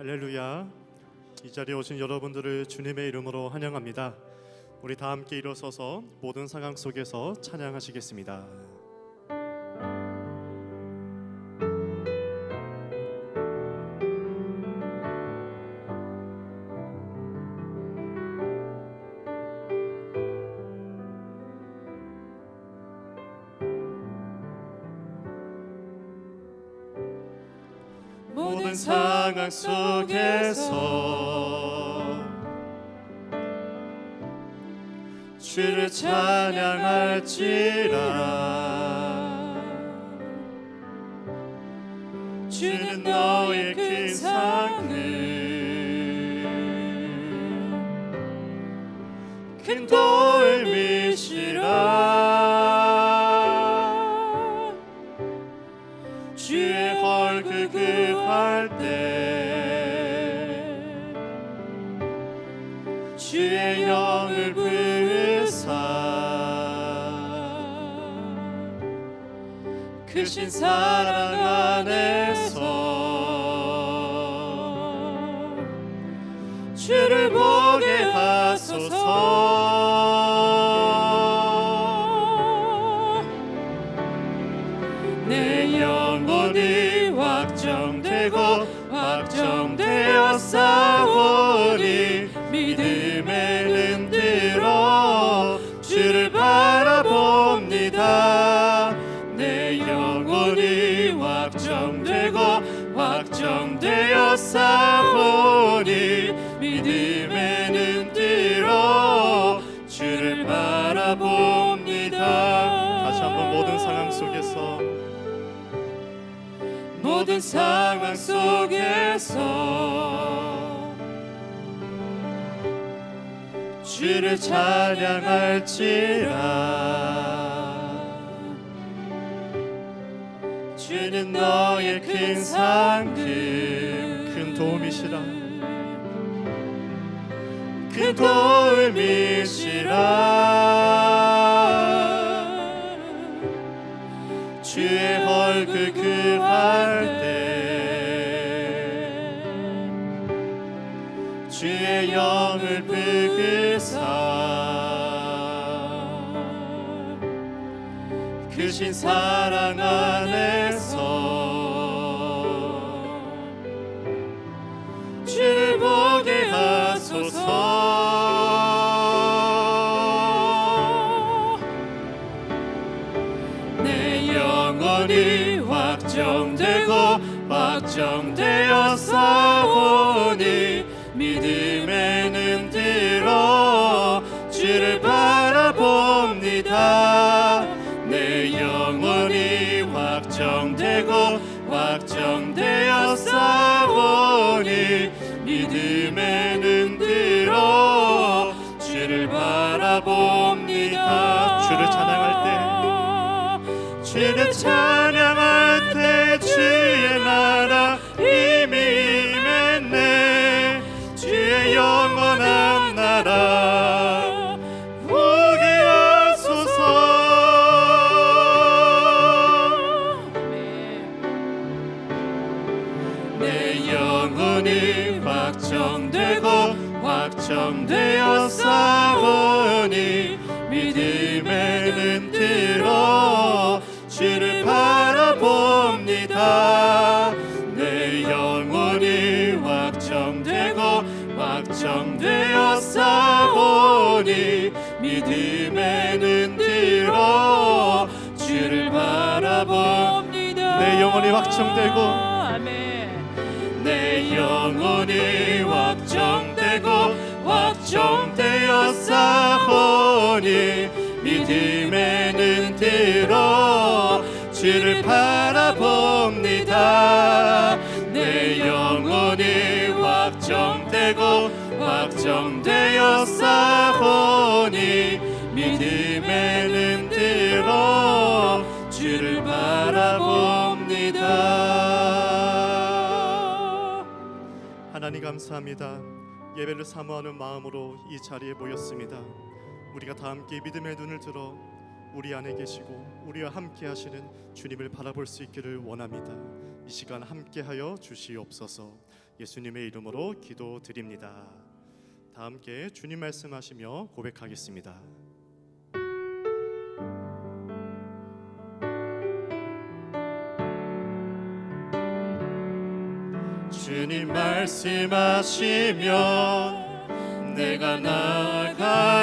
할렐루야. 이 자리에 오신 여러분들을 주님의 이름으로 환영합니다. 우리 다 함께 일어서서 모든 상황 속에서 찬양하시겠습니다. 모든 상황 속에서 주를 찬양할지라. 주는 너의 큰 상을 큰 도움이시라. 주의 얼굴 구할 때 주의 영을 부으사 크신 사랑 안에서 주를 보게 하소서. 내 영혼이 확정되고 확정되어 싸우니 믿음에는 들어 주를 바라봅니다. 내 영혼이 확정되고 확정되어 싸우니 믿음에는 들어 주를 바라봅니다. 다시 한번 모든 상황 속에서 모든 상황 속에서 주를 찬양할지라. 주는 너의 큰 상급 큰 도움이시라. 큰 도움이시라. 주의 얼굴 구할 때 주의 영을 부으사 크신 사랑 안에서 주를 보게 하소서. 내 영혼이 확정되고 확정되어 싸우니 믿음에는 들어 주를 바라봅니다. 내 영혼이 확정되고 확정되어 싸우니 믿음에는 들어 주를 바라봅니다. 주를 찬양할 때 주를 찬양할 때 주의 나라 이미 임했네. 주의 영원한 나라 오게 하소서. 내 영혼이 확정되고 확정되어 싸우니 믿음에는 들어 주를 바라봅니다. 내 영혼이 확정되고 확정되어 싸우니 믿음에는 들어 주를 바라봅니다. 내 영혼이 확정되고 내 영혼이 확정되고 확정되어 싸우니 믿음에는 들어 주를 바라봅니다. 내 영혼이 확정되고 확정되어 싸우니 믿음에는 들어 주를 바라봅니다. 하나님 감사합니다. 예배를 사모하는 마음으로 이 자리에 모였습니다. 우리가 다 함께 믿음의 눈을 들어 우리 안에 계시고 우리와 함께 하시는 주님을 바라볼 수 있기를 원합니다. 이 시간 함께하여 주시옵소서. 예수님의 이름으로 기도드립니다. 다 함께 주님 말씀하시며 고백하겠습니다. 주님 말씀하시면 내가 나아가리다.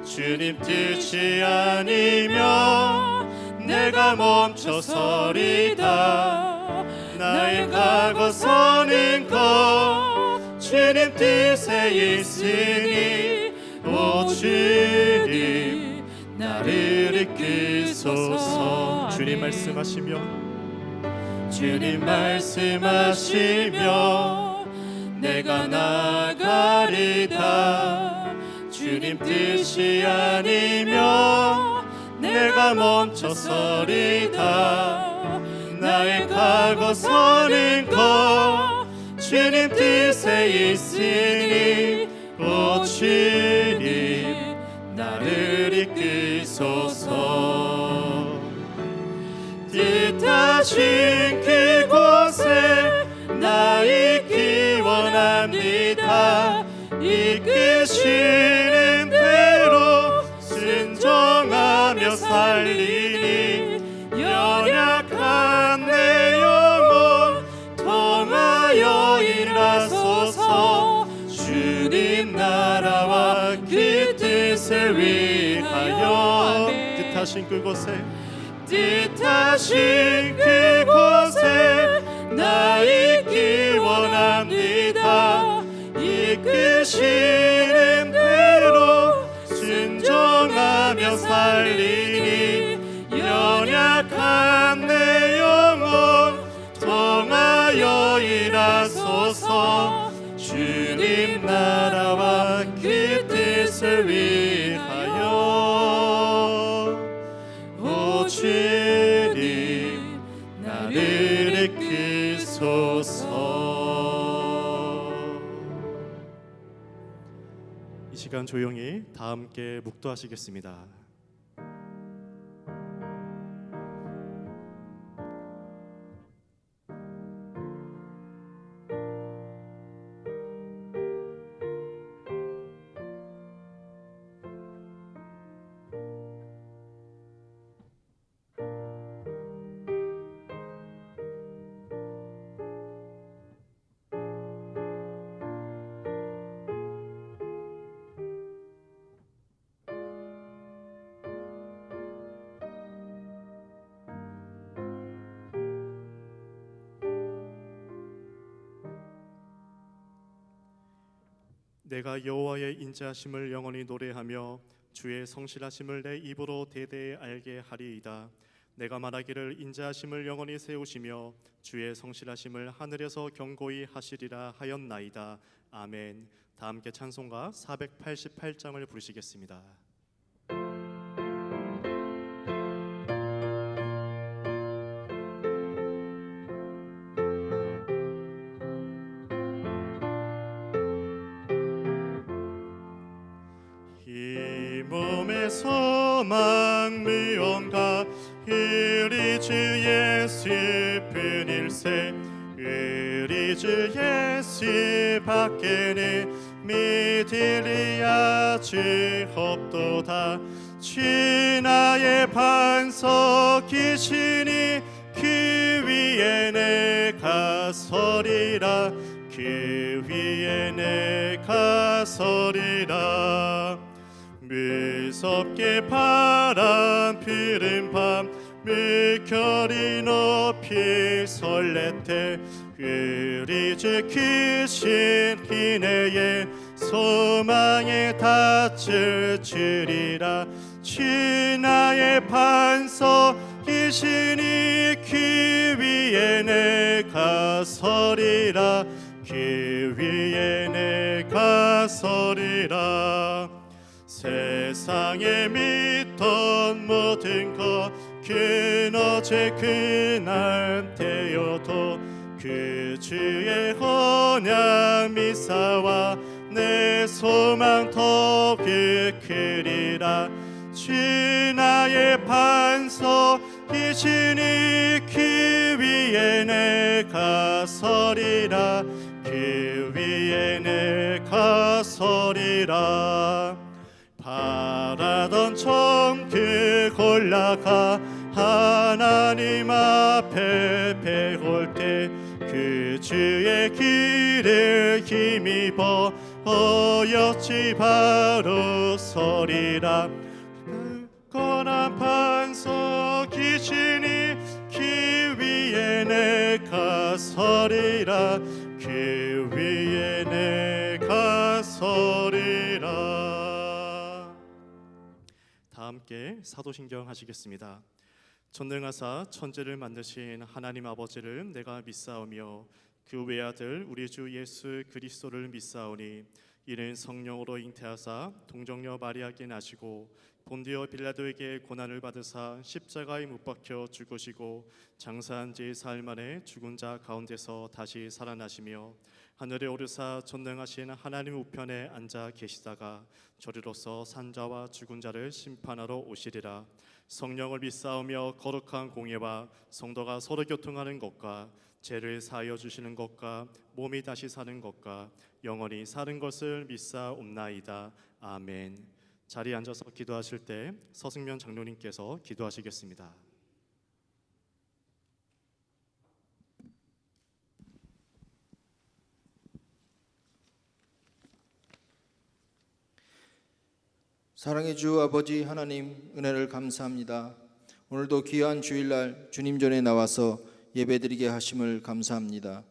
주님 뜻이 아니면 내가 멈춰서리다. 나의 과거 서는 것 주님 뜻에 있으니 오 주님 나를 이끄소서. 주님 말씀하시면 주님 말씀하시면 내가 나아가리다. 주님 뜻이 아니면 내가 멈춰서리다. 나의 과거 서는 것 주님 뜻에 있으니 오 주님 나를 이끄소서. 뜻하신 그곳에 나 있기 원합니다. 이끄시는 대로 순종하며 살리니 연약한 내 영혼 통하여 일하소서. 주님 나라와 그 뜻을 위하여 뜻하신 그곳에 뜻하신 그곳에 나 있기 원합니다. 이끄시는 대로 순종하며 살리니 연약한 내 영혼 통하여 일하소서. 주님 나라와 그 뜻을 위하여 오 주님 나를 이끄소서. 이 시간 조용히 다 함께 묵도하시겠습니다. 내가 여호와의 인자하심을 영원히 노래하며 주의 성실하심을 내 입으로 대대에 알게 하리이다. 내가 말하기를 인자하심을 영원히 세우시며 주의 성실하심을 하늘에서 경고히 하시리라 하였나이다. 아멘. 다 함께 찬송가 488장을 부르시겠습니다. 소망 무언가 우리 주 예수 뿐일세. 우리 주 예수 밖에는 믿으리 아주 없도다. 주 나의 반석이시니 그 위에 내가 서리라. 그 위에 내가 서리라. 무섭게 바람 피는 밤 물결이 높이 설레때 우리 주 크신 기내에 소망에 닿을 줄이라. 주 나의 반석이시니 그 위에 내가 서리라. 그 위에 내가 서리라. 세상에 믿던 모든 것 그너제 그날 되어도 그 주의 언약 미사와 내 소망 더욱 크리라. 주 나의 반석이시니 그 내가 서리라. 그 위에 내가 서리라. 바라던 점 올라가 하나님 앞에 배울 때 그 주의 길을 힘입어 어여지 바로 서리라. 굳건한 반석이시니 그 위에 내가 서리라. 그 위에 내가 서리라. 다 함께 사도신경 하시겠습니다. 전능하사 천지를 만드신 하나님 아버지를 내가 믿사오며 그 외아들 우리 주 예수 그리스도를 믿사오니 이는 성령으로 잉태하사 동정녀 마리아께 나시고 본디오 빌라도에게 고난을 받으사 십자가에 못 박혀 죽으시고 장사한 지 사흘 만에 죽은 자 가운데서 다시 살아나시며 하늘에 오르사 전능하신 하나님 우편에 앉아 계시다가 저리로서 산자와 죽은 자를 심판하러 오시리라. 성령을 믿사오며 거룩한 공예와 성도가 서로 교통하는 것과 죄를 사하여 주시는 것과 몸이 다시 사는 것과 영원히 사는 것을 믿사옵나이다. 아멘. 자리에 앉아서 기도하실 때 서승면 장로님께서 기도하시겠습니다. 사랑의 주 아버지 하나님, 은혜를 감사합니다. 오늘도 귀한 주일날 주님 전에 나와서 예배드리게 하심을 감사합니다.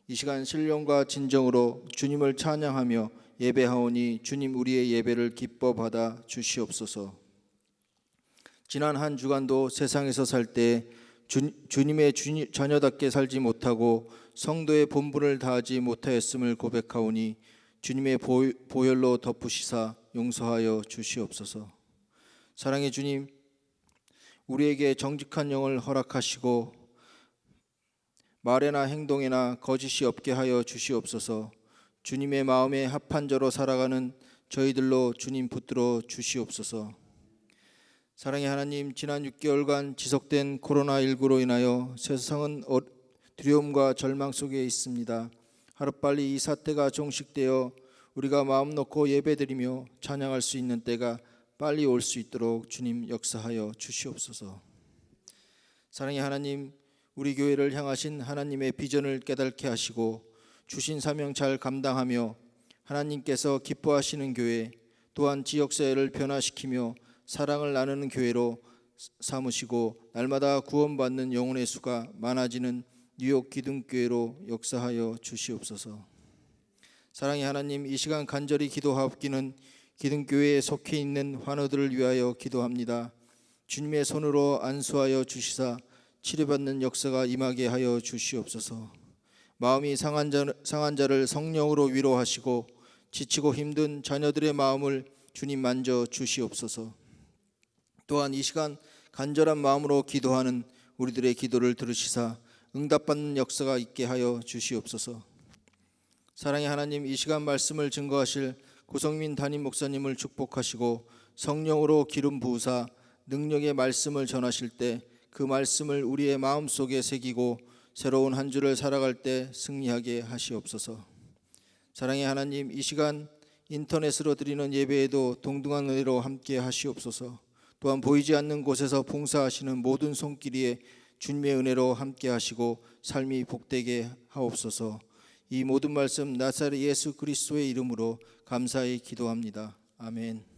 이 시간 신령과 진정으로 주님을 찬양하며 예배하오니 주님 우리의 예배를 기뻐 받아 주시옵소서. 지난 한 주간도 세상에서 살 때 주님의 자녀답게 살지 못하고 성도의 본분을 다하지 못하였음을 고백하오니 주님의 보혈로 덮으시사 용서하여 주시옵소서. 사랑의 주님, 우리에게 정직한 영을 허락하시고 말에나 행동에나 거짓이 없게 하여 주시옵소서. 주님의 마음에 합한 자로 살아가는 저희들로 주님 붙들어 주시옵소서. 사랑의 하나님, 지난 6개월간 지속된 코로나19로 인하여 세상은 두려움과 절망 속에 있습니다. 하루빨리 이 사태가 종식되어 우리가 마음 놓고 예배드리며 찬양할 수 있는 때가 빨리 올 수 있도록 주님 역사하여 주시옵소서. 사랑의 하나님, 우리 교회를 향하신 하나님의 비전을 깨닫게 하시고 주신 사명 잘 감당하며 하나님께서 기뻐하시는 교회, 또한 지역사회를 변화시키며 사랑을 나누는 교회로 삼으시고 날마다 구원받는 영혼의 수가 많아지는 뉴욕 기둥교회로 역사하여 주시옵소서. 사랑의 하나님, 이 시간 간절히 기도하옵기는 기둥교회에 속해 있는 환우들을 위하여 기도합니다. 주님의 손으로 안수하여 주시사 치료받는 역사가 임하게 하여 주시옵소서. 마음이 상한 자를 성령으로 위로하시고 지치고 힘든 자녀들의 마음을 주님 만져 주시옵소서. 또한 이 시간 간절한 마음으로 기도하는 우리들의 기도를 들으시사 응답받는 역사가 있게 하여 주시옵소서. 사랑의 하나님, 이 시간 말씀을 증거하실 고성민 담임 목사님을 축복하시고 성령으로 기름 부으사 능력의 말씀을 전하실 때 그 말씀을 우리의 마음속에 새기고 새로운 한 주를 살아갈 때 승리하게 하시옵소서. 사랑의 하나님, 이 시간 인터넷으로 드리는 예배에도 동등한 은혜로 함께 하시옵소서. 또한 보이지 않는 곳에서 봉사하시는 모든 손길에 주님의 은혜로 함께 하시고 삶이 복되게 하옵소서. 이 모든 말씀 나사렛 예수 그리스도의 이름으로 감사히 기도합니다. 아멘.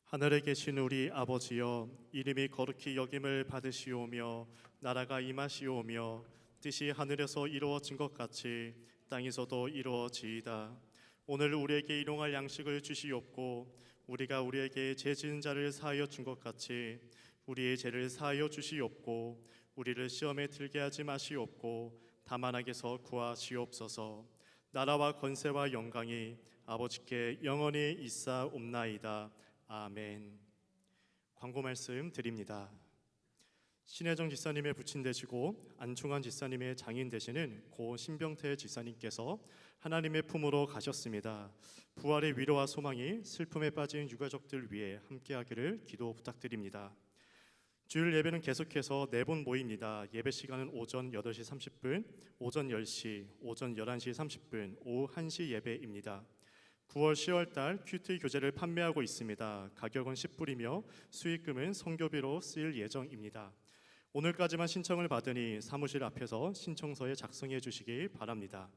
하늘에 계신 우리 아버지여, 이름이 거룩히 여김을 받으시오며 나라가 임하시오며 뜻이 하늘에서 이루어진 것 같이 땅에서도 이루어지이다. 오늘 우리에게 일용할 양식을 주시옵고 우리가 우리에게 죄 지은 자를 사하여 준 것 같이 우리의 죄를 사하여 주시옵고 우리를 시험에 들게 하지 마시옵고 다만 악에서 구하시옵소서. 나라와 권세와 영광이 아버지께 영원히 있사옵나이다. 아멘. 광고 말씀 드립니다. 신혜정 지사님의 부친 되시고 안충환 지사님의 장인 되시는 고 신병태 지사님께서 하나님의 품으로 가셨습니다. 부활의 위로와 소망이 슬픔에 빠진 유가족들 위해 함께하기를 기도 부탁드립니다. 주일 예배는 계속해서 4번 모입니다. 예배 시간은 오전 8시 30분, 오전 10시, 오전 11시 30분, 오후 1시 예배입니다. 9월 10월 달 큐티 교재를 판매하고 있습니다. 가격은 10불이며 수익금은 선교비로 쓰일 예정입니다. 오늘까지만 신청을 받으니 사무실 앞에서 신청서에 작성해 주시기 바랍니다.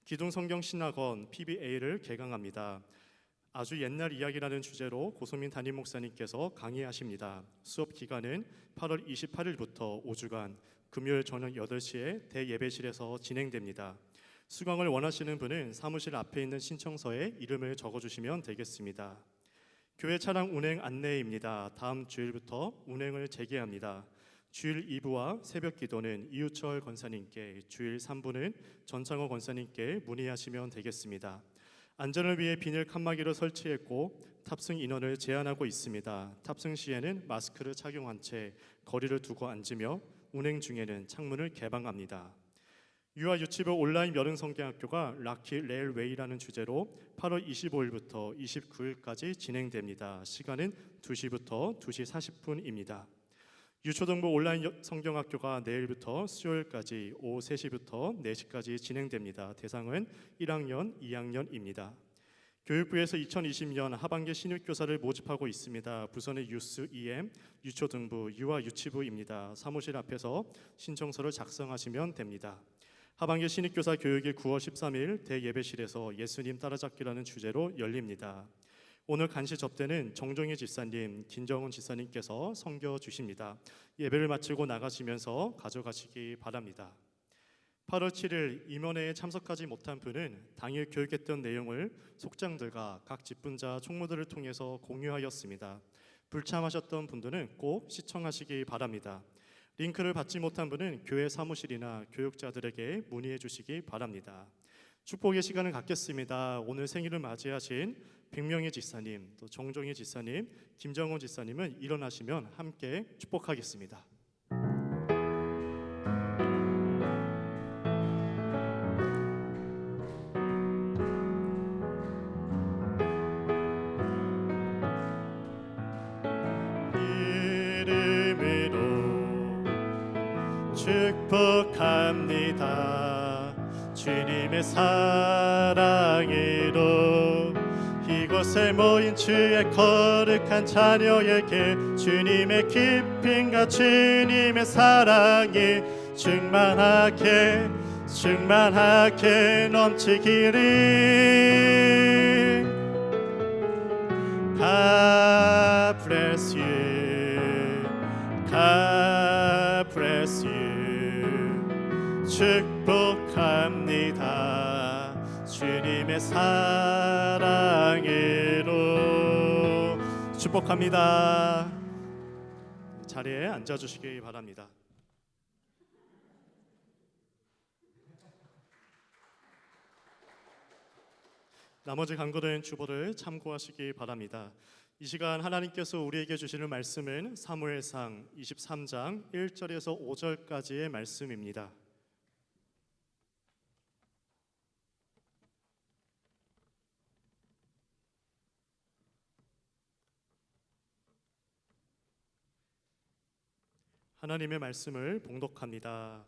기둥성경 신학원 PBA를 개강합니다. 아주 옛날 이야기라는 주제로 고소민 담임 목사님께서 강의하십니다. 수업 기간은 8월 28일부터 5주간 금요일 저녁 8시에 대예배실에서 진행됩니다. 수강을 원하시는 분은 사무실 앞에 있는 신청서에 이름을 적어주시면 되겠습니다. 교회 차량 운행 안내입니다. 다음 주일부터 운행을 재개합니다. 주일 2부와 새벽 기도는 이유철 권사님께, 주일 3부는 전창호 권사님께 문의하시면 되겠습니다. 안전을 위해 비닐 칸막이를 설치했고 탑승 인원을 제한하고 있습니다. 탑승 시에는 마스크를 착용한 채 거리를 두고 앉으며 운행 중에는 창문을 개방합니다. 유아 유치부 온라인 여름 성경학교가 락키 레일웨이라는 주제로 8월 25일부터 29일까지 진행됩니다. 시간은 2시부터 2시 40분입니다. 유초등부 온라인 성경학교가 내일부터 수요일까지 오후 3시부터 4시까지 진행됩니다. 대상은 1학년, 2학년입니다. 교육부에서 2020년 하반기 신입교사를 모집하고 있습니다. 부서는 유스 EM, 유초등부, 유아 유치부입니다. 사무실 앞에서 신청서를 작성하시면 됩니다. 하반기 신입교사 교육일 9월 13일 대예배실에서 예수님 따라잡기라는 주제로 열립니다. 오늘 간시 접대는 정종희 집사님, 김정은 집사님께서 섬겨 주십니다. 예배를 마치고 나가시면서 가져가시기 바랍니다. 8월 7일 임원회에 참석하지 못한 분은 당일 교육했던 내용을 속장들과 각 직분자 총무들을 통해서 공유하였습니다. 불참하셨던 분들은 꼭 시청하시기 바랍니다. 링크를 받지 못한 분은 교회 사무실이나 교육자들에게 문의해 주시기 바랍니다. 축복의 시간을 갖겠습니다. 오늘 생일을 맞이하신 백명희 지사님, 또 정종희 지사님, 김정훈 지사님은 일어나시면 함께 축복하겠습니다. 이름으로 축복합니다. 주님의 사랑으로 이곳에 모인 주의 거룩한 자녀에게 주님의 기쁨과 주님의 사랑이 충만하게 넘치기를. God bless you, God bless you. 축복합니다. 주님의 사랑으로 축복합니다. 자리에 앉아주시기 바랍니다. 나머지 강구된 주보를 참고하시기 바랍니다. 이 시간 하나님께서 우리에게 주시는 말씀은 사무엘상 23장 1절에서 5절까지의 말씀입니다. 하나님의 말씀을 봉독합니다.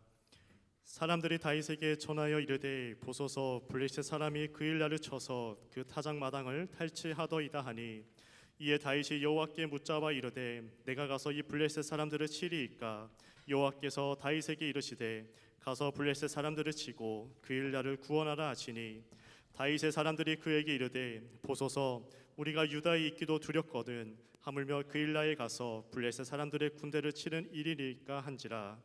사람들이 다윗에게 전하여 이르되 보소서 블레셋 사람이 그 일날을 쳐서 그 타작 마당을 탈취하더이다 하니, 이에 다윗이 여호와께 묻자와 이르되 내가 가서 이 블레셋 사람들을 치리이까? 여호와께서 다윗에게 이르시되 가서 블레셋 사람들을 치고 그 일날을 구원하라 하시니, 다윗의 사람들이 그에게 이르되 보소서 우리가 유다에 있기도 두렵거든 하물며 그 일날에 가서 블레셋 사람들의 군대를 치는 일이니까 한지라.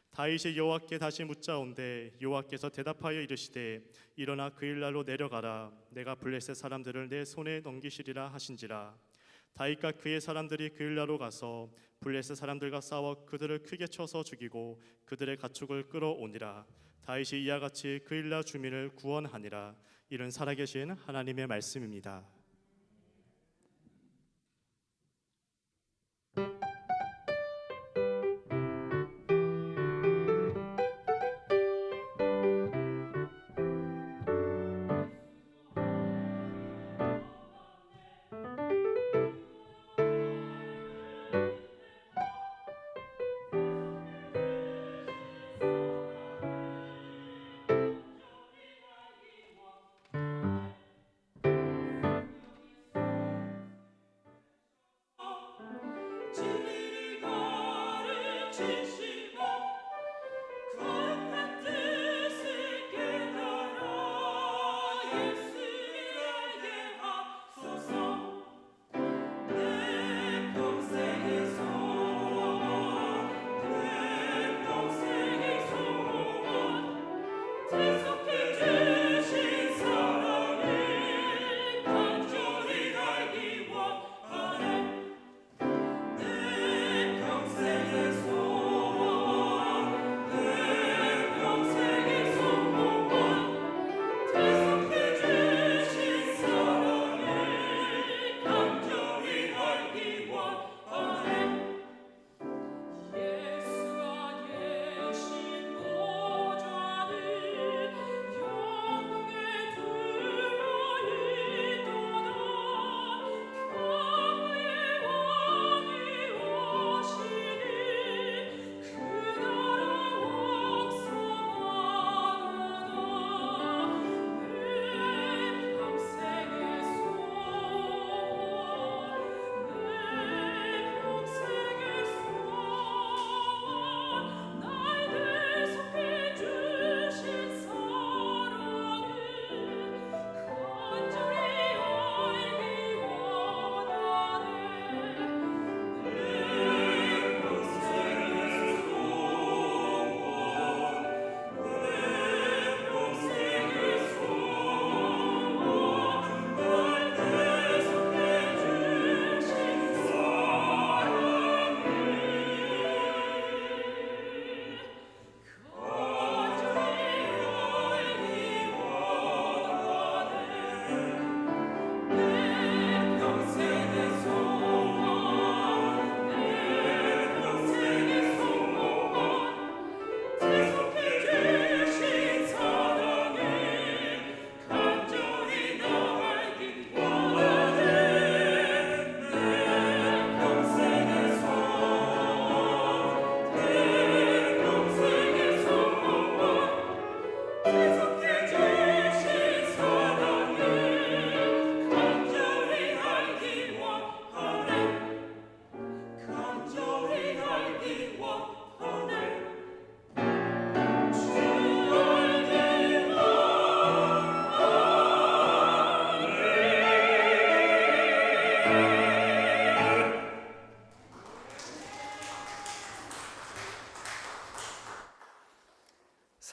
다윗이 여호와께 다시 묻자온데 여호와께서 대답하여 이르시되 일어나 그 일날로 내려가라. 내가 블레셋 사람들을 내 손에 넘기시리라 하신지라. 다윗과 그의 사람들이 그 일날로 가서 블레셋 사람들과 싸워 그들을 크게 쳐서 죽이고 그들의 가축을 끌어오니라. 다윗이 이와 같이 그 일날 주민을 구원하니라. 이는 살아계신 하나님의 말씀입니다.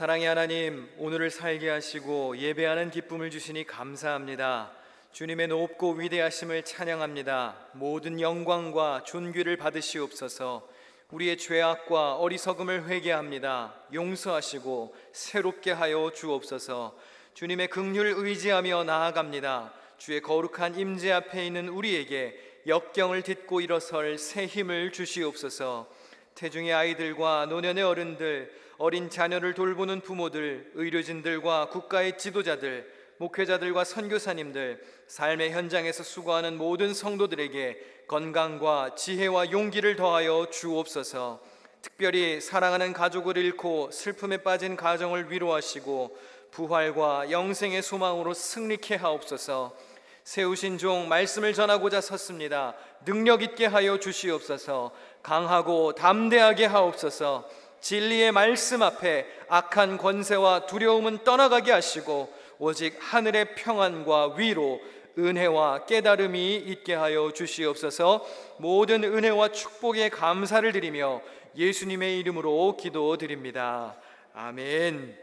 사랑의 하나님, 오늘을 살게 하시고 예배하는 기쁨을 주시니 감사합니다. 주님의 높고 위대하심을 찬양합니다. 모든 영광과 존귀를 받으시옵소서. 우리의 죄악과 어리석음을 회개합니다. 용서하시고 새롭게 하여 주옵소서. 주님의 긍휼을 의지하며 나아갑니다. 주의 거룩한 임재 앞에 있는 우리에게 역경을 딛고 일어설 새 힘을 주시옵소서. 태중의 아이들과 노년의 어른들, 어린 자녀를 돌보는 부모들, 의료진들과 국가의 지도자들, 목회자들과 선교사님들, 삶의 현장에서 수고하는 모든 성도들에게 건강과 지혜와 용기를 더하여 주옵소서. 특별히 사랑하는 가족을 잃고 슬픔에 빠진 가정을 위로하시고 부활과 영생의 소망으로 승리케 하옵소서. 세우신 종 말씀을 전하고자 섰습니다. 능력 있게 하여 주시옵소서. 강하고 담대하게 하옵소서. 진리의 말씀 앞에 악한 권세와 두려움은 떠나가게 하시고 오직 하늘의 평안과 위로, 은혜와 깨달음이 있게 하여 주시옵소서. 모든 은혜와 축복에 감사를 드리며 예수님의 이름으로 기도드립니다. 아멘.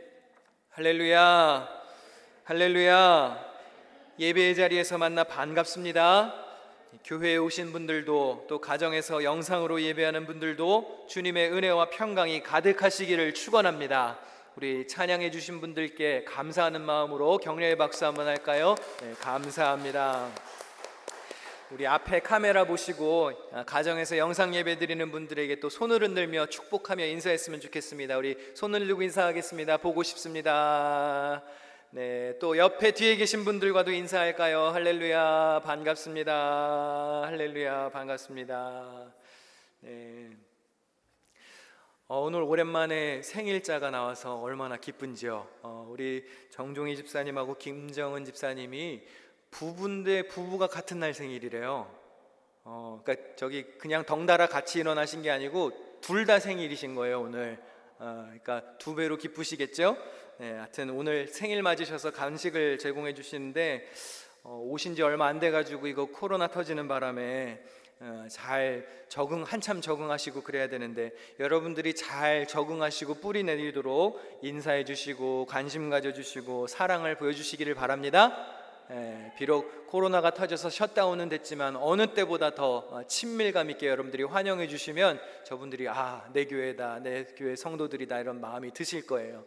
할렐루야, 할렐루야. 예배의 자리에서 만나 반갑습니다. 교회에 오신 분들도 또 가정에서 영상으로 예배하는 분들도 주님의 은혜와 평강이 가득하시기를 축원합니다. 우리 찬양해 주신 분들께 감사하는 마음으로 격려의 박수 한번 할까요? 네, 감사합니다. 우리 앞에 카메라 보시고 가정에서 영상 예배 드리는 분들에게 또 손을 흔들며 축복하며 인사했으면 좋겠습니다. 우리 손을 들고 인사하겠습니다. 보고 싶습니다. 네, 또 옆에 뒤에 계신 분들과도 인사할까요? 할렐루야, 반갑습니다. 할렐루야, 반갑습니다. 네. 오늘 오랜만에 생일자가 나와서 얼마나 기쁜지요. 우리 정종희 집사님하고 김정은 집사님이 부부인데 부부가 같은 날 생일이래요. 그러니까 저기 그냥 덩달아 같이 일어나신 게 아니고 둘 다 생일이신 거예요 오늘. 그러니까 두 배로 기쁘시겠죠. 네, 하여튼 오늘 생일 맞으셔서 간식을 제공해 주시는데 오신 지 얼마 안 돼가지고 이거 코로나 터지는 바람에 잘 한참 적응하시고 그래야 되는데 여러분들이 잘 적응하시고 뿌리 내리도록 인사해 주시고 관심 가져주시고 사랑을 보여주시기를 바랍니다. 비록 코로나가 터져서 셧다운은 됐지만 어느 때보다 더 친밀감 있게 여러분들이 환영해 주시면 저분들이 내 교회다, 내 교회 성도들이다 이런 마음이 드실 거예요.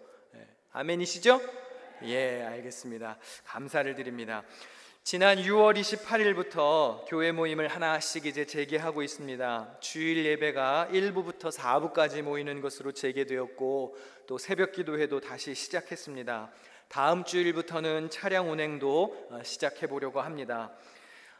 아멘이시죠? 예, 알겠습니다. 감사를 드립니다. 지난 6월 28일부터 교회 모임을 하나씩 이제 재개하고 있습니다. 주일 예배가 1부부터 4부까지 모이는 것으로 재개되었고 또 새벽 기도회도 다시 시작했습니다. 다음 주일부터는 차량 운행도 시작해 보려고 합니다.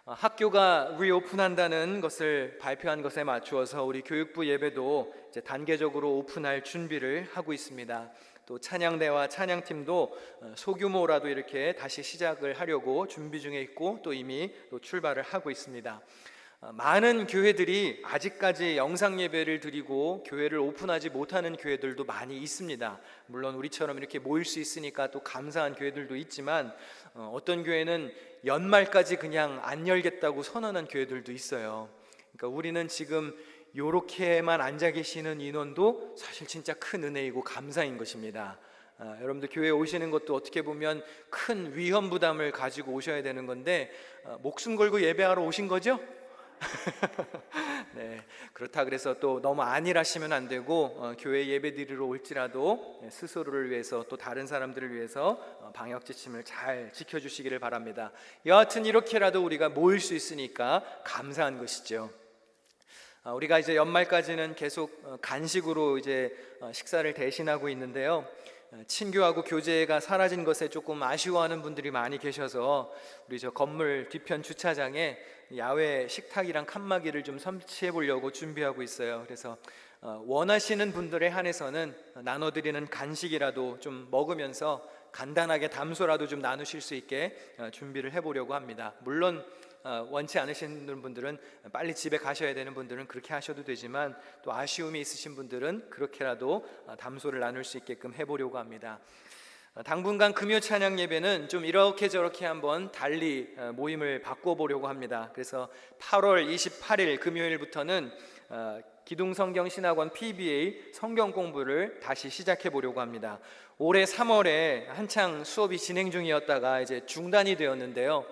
학교가 리오픈한다는 것을 발표한 것에 맞추어서 우리 교육부 예배도 이제 단계적으로 오픈할 준비를 하고 있습니다. 또 찬양대와 찬양팀도 소규모라도 이렇게 다시 시작을 하려고 준비 중에 있고 또 이미 또 출발을 하고 있습니다. 많은 교회들이 아직까지 영상 예배를 드리고 교회를 오픈하지 못하는 교회들도 많이 있습니다. 물론 우리처럼 이렇게 모일 수 있으니까 또 감사한 교회들도 있지만 어떤 교회는 연말까지 그냥 안 열겠다고 선언한 교회들도 있어요. 그러니까 우리는 지금 요렇게만 앉아 계시는 인원도 사실 진짜 큰 은혜이고 감사인 것입니다. 여러분들 교회에 오시는 것도 어떻게 보면 큰 위험 부담을 가지고 오셔야 되는 건데 목숨 걸고 예배하러 오신 거죠? 네, 그렇다 그래서 또 너무 안일하시면 안 되고 교회 예배 드리러 올지라도 스스로를 위해서 또 다른 사람들을 위해서 방역 지침을 잘 지켜주시기를 바랍니다. 여하튼 이렇게라도 우리가 모일 수 있으니까 감사한 것이죠. 우리가 이제 연말까지는 계속 간식으로 이제 식사를 대신하고 있는데요. 친교하고 교제가 사라진 것에 조금 아쉬워하는 분들이 많이 계셔서 우리 저 건물 뒤편 주차장에 야외 식탁이랑 칸막이를 좀 설치해 보려고 준비하고 있어요. 그래서 원하시는 분들에 한해서는 나눠드리는 간식이라도 좀 먹으면서 간단하게 담소라도 좀 나누실 수 있게 준비를 해보려고 합니다. 물론 원치 않으시는 분들은 빨리 집에 가셔야 되는 분들은 그렇게 하셔도 되지만 또 아쉬움이 있으신 분들은 그렇게라도 담소를 나눌 수 있게끔 해보려고 합니다. 당분간 금요 찬양 예배는 좀 이렇게 저렇게 한번 달리 모임을 바꿔보려고 합니다. 그래서 8월 28일 금요일부터는 기둥성경신학원 PBA 성경 공부를 다시 시작해 보려고 합니다. 올해 3월에 한창 수업이 진행 중이었다가 이제 중단이 되었는데요.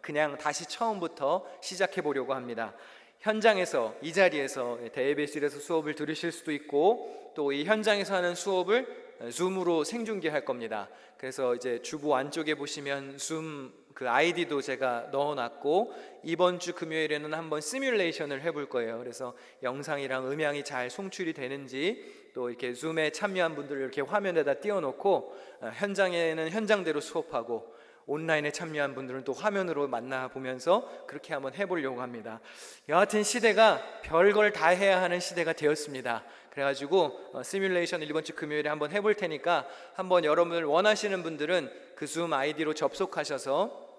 그냥 다시 처음부터 시작해 보려고 합니다. 현장에서 이 자리에서 대예배실에서 수업을 들으실 수도 있고 또 이 현장에서 하는 수업을 줌으로 생중계할 겁니다. 그래서 이제 주보 안쪽에 보시면 줌 그 아이디도 제가 넣어놨고 이번 주 금요일에는 한번 시뮬레이션을 해볼 거예요. 그래서 영상이랑 음향이 잘 송출이 되는지 또 이렇게 줌에 참여한 분들을 이렇게 화면에다 띄워놓고 현장에는 현장대로 수업하고 온라인에 참여한 분들은 또 화면으로 만나보면서 그렇게 한번 해보려고 합니다. 여하튼 시대가 별걸 다 해야 하는 시대가 되었습니다. 그래가지고 시뮬레이션을 이번 주 금요일에 한번 해볼 테니까 한번 여러분들 원하시는 분들은 그 줌 아이디로 접속하셔서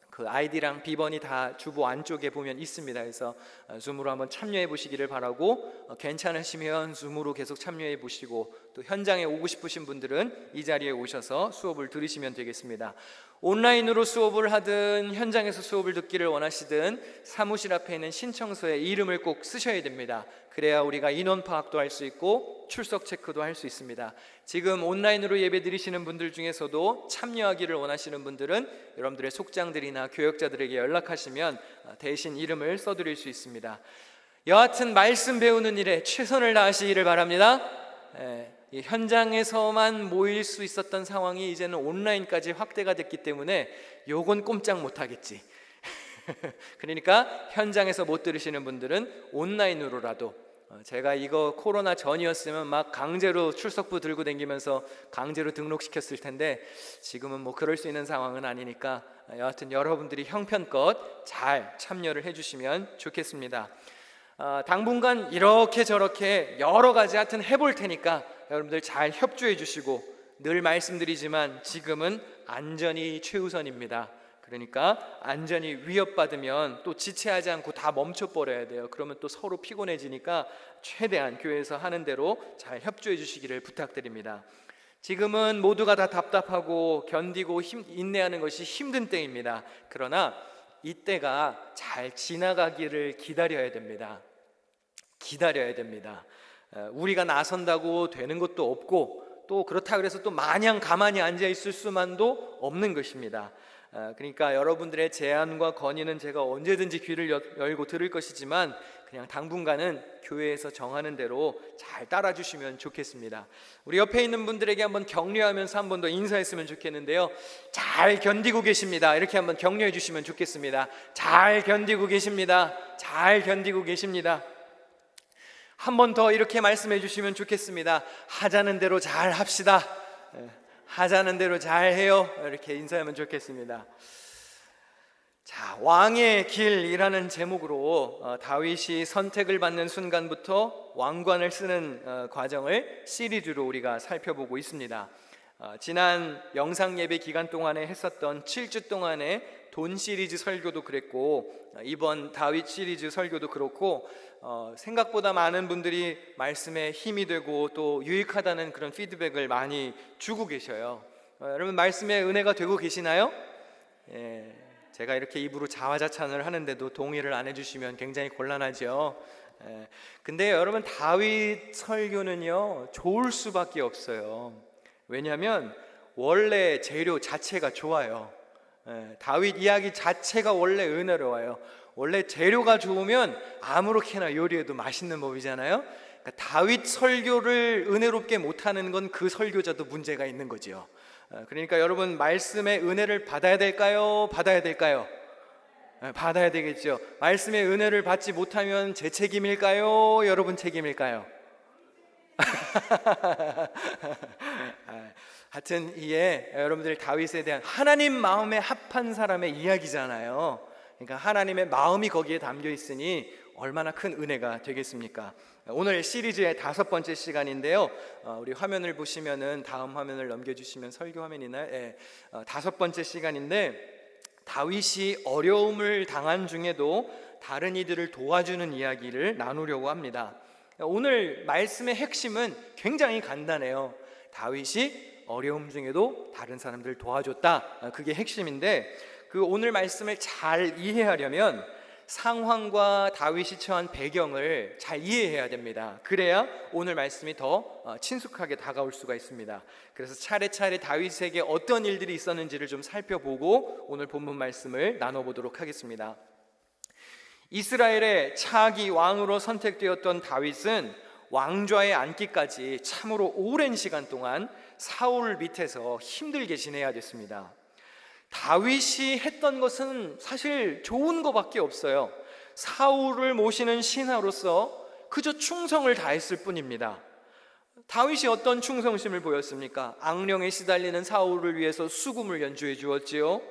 그 아이디랑 비번이 다 주보 안쪽에 보면 있습니다. 그래서 줌으로 한번 참여해 보시기를 바라고 괜찮으시면 줌으로 계속 참여해 보시고 또 현장에 오고 싶으신 분들은 이 자리에 오셔서 수업을 들으시면 되겠습니다. 온라인으로 수업을 하든 현장에서 수업을 듣기를 원하시든 사무실 앞에 있는 신청서에 이름을 꼭 쓰셔야 됩니다. 그래야 우리가 인원 파악도 할 수 있고 출석 체크도 할 수 있습니다. 지금 온라인으로 예배 드리시는 분들 중에서도 참여하기를 원하시는 분들은 여러분들의 속장들이나 교역자들에게 연락하시면 대신 이름을 써드릴 수 있습니다. 여하튼 말씀 배우는 일에 최선을 다하시기를 바랍니다. 이 현장에서만 모일 수 있었던 상황이 이제는 온라인까지 확대가 됐기 때문에 요건 꼼짝 못하겠지. 그러니까 현장에서 못 들으시는 분들은 온라인으로라도 제가 이거 코로나 전이었으면 막 강제로 출석부 들고 다니면서 강제로 등록시켰을 텐데 지금은 뭐 그럴 수 있는 상황은 아니니까 여하튼 여러분들이 형편껏 잘 참여를 해주시면 좋겠습니다. 당분간 이렇게 저렇게 여러 가지 하여튼 해볼 테니까 여러분들 잘 협조해 주시고 늘 말씀드리지만 지금은 안전이 최우선입니다. 그러니까 안전이 위협받으면 또 지체하지 않고 다 멈춰버려야 돼요. 그러면 또 서로 피곤해지니까 최대한 교회에서 하는 대로 잘 협조해 주시기를 부탁드립니다. 지금은 모두가 다 답답하고 견디고 인내하는 것이 힘든 때입니다. 그러나 이때가 잘 지나가기를 기다려야 됩니다. 기다려야 됩니다. 우리가 나선다고 되는 것도 없고 또 그렇다 그래서 또 마냥 가만히 앉아 있을 수만도 없는 것입니다. 그러니까 여러분들의 제안과 건의는 제가 언제든지 귀를 열고 들을 것이지만 그냥 당분간은 교회에서 정하는 대로 잘 따라주시면 좋겠습니다. 우리 옆에 있는 분들에게 한번 격려하면서 한 번 더 인사했으면 좋겠는데요. 잘 견디고 계십니다. 이렇게 한번 격려해 주시면 좋겠습니다. 잘 견디고 계십니다. 잘 견디고 계십니다. 한 번 더 이렇게 말씀해 주시면 좋겠습니다. 하자는 대로 잘 합시다. 하자는 대로 잘 해요. 이렇게 인사하면 좋겠습니다. 자, 왕의 길이라는 제목으로 다윗이 선택을 받는 순간부터 왕관을 쓰는 과정을 시리즈로 우리가 살펴보고 있습니다. 지난 영상 예배 기간 동안에 했었던 7주 동안의 돈 시리즈 설교도 그랬고 이번 다윗 시리즈 설교도 그렇고 생각보다 많은 분들이 말씀에 힘이 되고 또 유익하다는 그런 피드백을 많이 주고 계셔요. 여러분 말씀에 은혜가 되고 계시나요? 예, 제가 이렇게 입으로 자화자찬을 하는데도 동의를 안 해주시면 굉장히 곤란하죠. 근데 여러분 다윗 설교는요 좋을 수밖에 없어요. 왜냐하면 원래 재료 자체가 좋아요. 다윗 이야기 자체가 원래 은혜로워요. 원래 재료가 좋으면 아무렇게나 요리해도 맛있는 법이잖아요. 그러니까 다윗 설교를 은혜롭게 못하는 건 그 설교자도 문제가 있는 거죠. 그러니까 여러분 말씀의 은혜를 받아야 될까요? 받아야 될까요? 받아야 되겠죠. 말씀의 은혜를 받지 못하면 제 책임일까요? 여러분 책임일까요? 하여튼 이게 여러분들 다윗에 대한 하나님 마음에 합한 사람의 이야기잖아요. 그러니까 하나님의 마음이 거기에 담겨 있으니 얼마나 큰 은혜가 되겠습니까? 오늘 시리즈의 5번째 시간인데요. 우리 화면을 보시면은 다음 화면을 넘겨주시면 설교 화면이나 5번째 시간인데 다윗이 어려움을 당한 중에도 다른 이들을 도와주는 이야기를 나누려고 합니다. 오늘 말씀의 핵심은 굉장히 간단해요. 다윗이 어려움 중에도 다른 사람들을 도와줬다. 그게 핵심인데 그 오늘 말씀을 잘 이해하려면 상황과 다윗이 처한 배경을 잘 이해해야 됩니다. 그래야 오늘 말씀이 더 친숙하게 다가올 수가 있습니다. 그래서 차례차례 다윗에게 어떤 일들이 있었는지를 좀 살펴보고 오늘 본문 말씀을 나눠보도록 하겠습니다. 이스라엘의 차기 왕으로 선택되었던 다윗은 왕좌에 앉기까지 참으로 오랜 시간 동안 사울 밑에서 힘들게 지내야 됐습니다. 다윗이 했던 것은 사실 좋은 것밖에 없어요. 사울을 모시는 신하로서 그저 충성을 다했을 뿐입니다. 다윗이 어떤 충성심을 보였습니까? 악령에 시달리는 사울을 위해서 수금을 연주해 주었지요.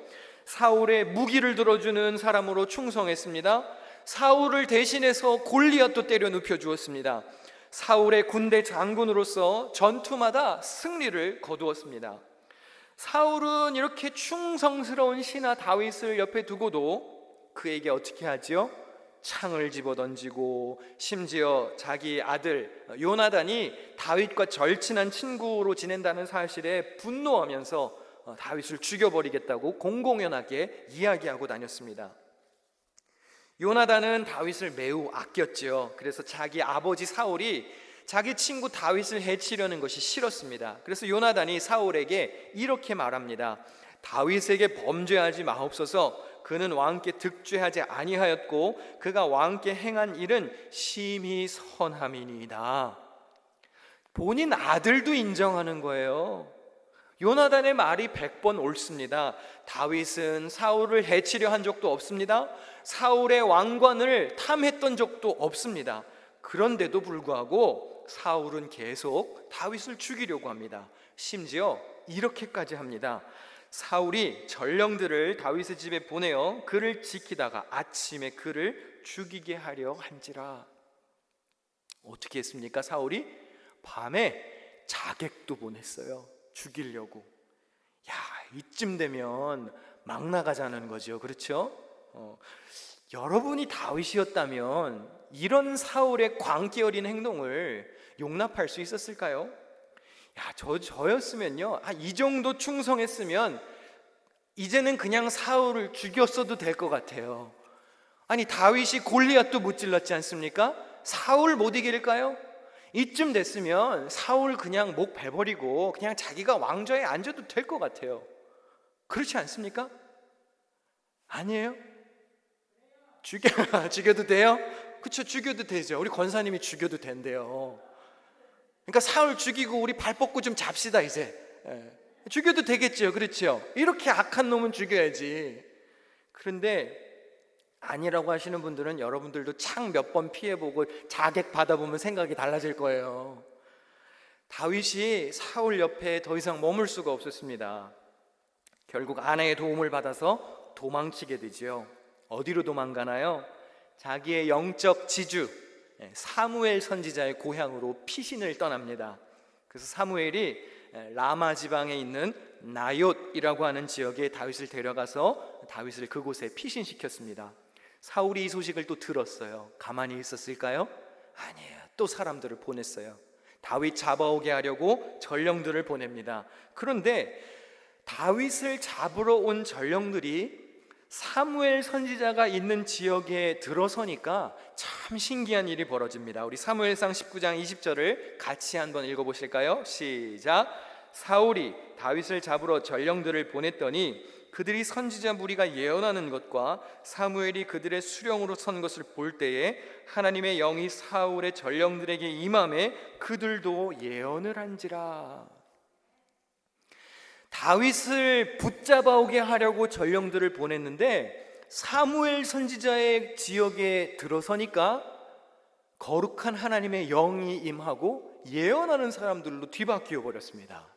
사울의 무기를 들어주는 사람으로 충성했습니다. 사울을 대신해서 골리앗도 때려 눕혀 주었습니다. 사울의 군대 장군으로서 전투마다 승리를 거두었습니다. 사울은 이렇게 충성스러운 신하 다윗을 옆에 두고도 그에게 어떻게 하지요? 창을 집어던지고 심지어 자기 아들 요나단이 다윗과 절친한 친구로 지낸다는 사실에 분노하면서 다윗을 죽여버리겠다고 공공연하게 이야기하고 다녔습니다. 요나단은 다윗을 매우 아꼈지요. 그래서 자기 아버지 사울이 자기 친구 다윗을 해치려는 것이 싫었습니다. 그래서 요나단이 사울에게 이렇게 말합니다. 다윗에게 범죄하지 마옵소서. 그는 왕께 득죄하지 아니하였고 그가 왕께 행한 일은 심히 선함이니이다. 본인 아들도 인정하는 거예요. 요나단의 말이 100번 옳습니다. 다윗은 사울을 해치려 한 적도 없습니다. 사울의 왕관을 탐했던 적도 없습니다. 그런데도 불구하고 사울은 계속 다윗을 죽이려고 합니다. 심지어 이렇게까지 합니다. 사울이 전령들을 다윗의 집에 보내어 그를 지키다가 아침에 그를 죽이게 하려 한지라. 어떻게 했습니까? 사울이 밤에 자객도 보냈어요. 죽이려고. 야, 이쯤 되면 막 나가자는 거죠. 그렇죠? 여러분이 다윗이었다면 이런 사울의 광기 어린 행동을 용납할 수 있었을까요? 야, 저였으면요, 이 정도 충성했으면 이제는 그냥 사울을 죽였어도 될 것 같아요. 아니, 다윗이 골리앗도 못 질렀지 않습니까? 사울 못 이길까요? 이쯤 됐으면 사울 그냥 목 베버리고 그냥 자기가 왕좌에 앉아도 될 것 같아요. 그렇지 않습니까? 아니에요? 죽여도 돼요? 그쵸, 죽여도 되죠. 우리 권사님이 죽여도 된대요. 그러니까 사울 죽이고 우리 발 뻗고 좀 잡시다 이제. 죽여도 되겠죠. 그렇죠? 이렇게 악한 놈은 죽여야지. 그런데 아니라고 하시는 분들은 여러분들도 창 몇 번 피해보고 자객 받아보면 생각이 달라질 거예요. 다윗이 사울 옆에 더 이상 머물 수가 없었습니다. 결국 아내의 도움을 받아서 도망치게 되지요. 어디로 도망가나요? 자기의 영적 지주 사무엘 선지자의 고향으로 피신을 떠납니다. 그래서 사무엘이 라마 지방에 있는 나옅이라고 하는 지역에 다윗을 데려가서 다윗을 그곳에 피신시켰습니다. 사울이 이 소식을 또 들었어요. 가만히 있었을까요? 아니에요. 또 사람들을 보냈어요. 다윗 잡아오게 하려고 전령들을 보냅니다. 그런데 다윗을 잡으러 온 전령들이 사무엘 선지자가 있는 지역에 들어서니까 참 신기한 일이 벌어집니다. 우리 사무엘상 19장 20절을 같이 한번 읽어보실까요? 시작. 사울이 다윗을 잡으러 전령들을 보냈더니 그들이 선지자 무리가 예언하는 것과 사무엘이 그들의 수령으로 선 것을 볼 때에 하나님의 영이 사울의 전령들에게 임함에 그들도 예언을 한지라. 다윗을 붙잡아 오게 하려고 전령들을 보냈는데 사무엘 선지자의 지역에 들어서니까 거룩한 하나님의 영이 임하고 예언하는 사람들로 뒤바뀌어 버렸습니다.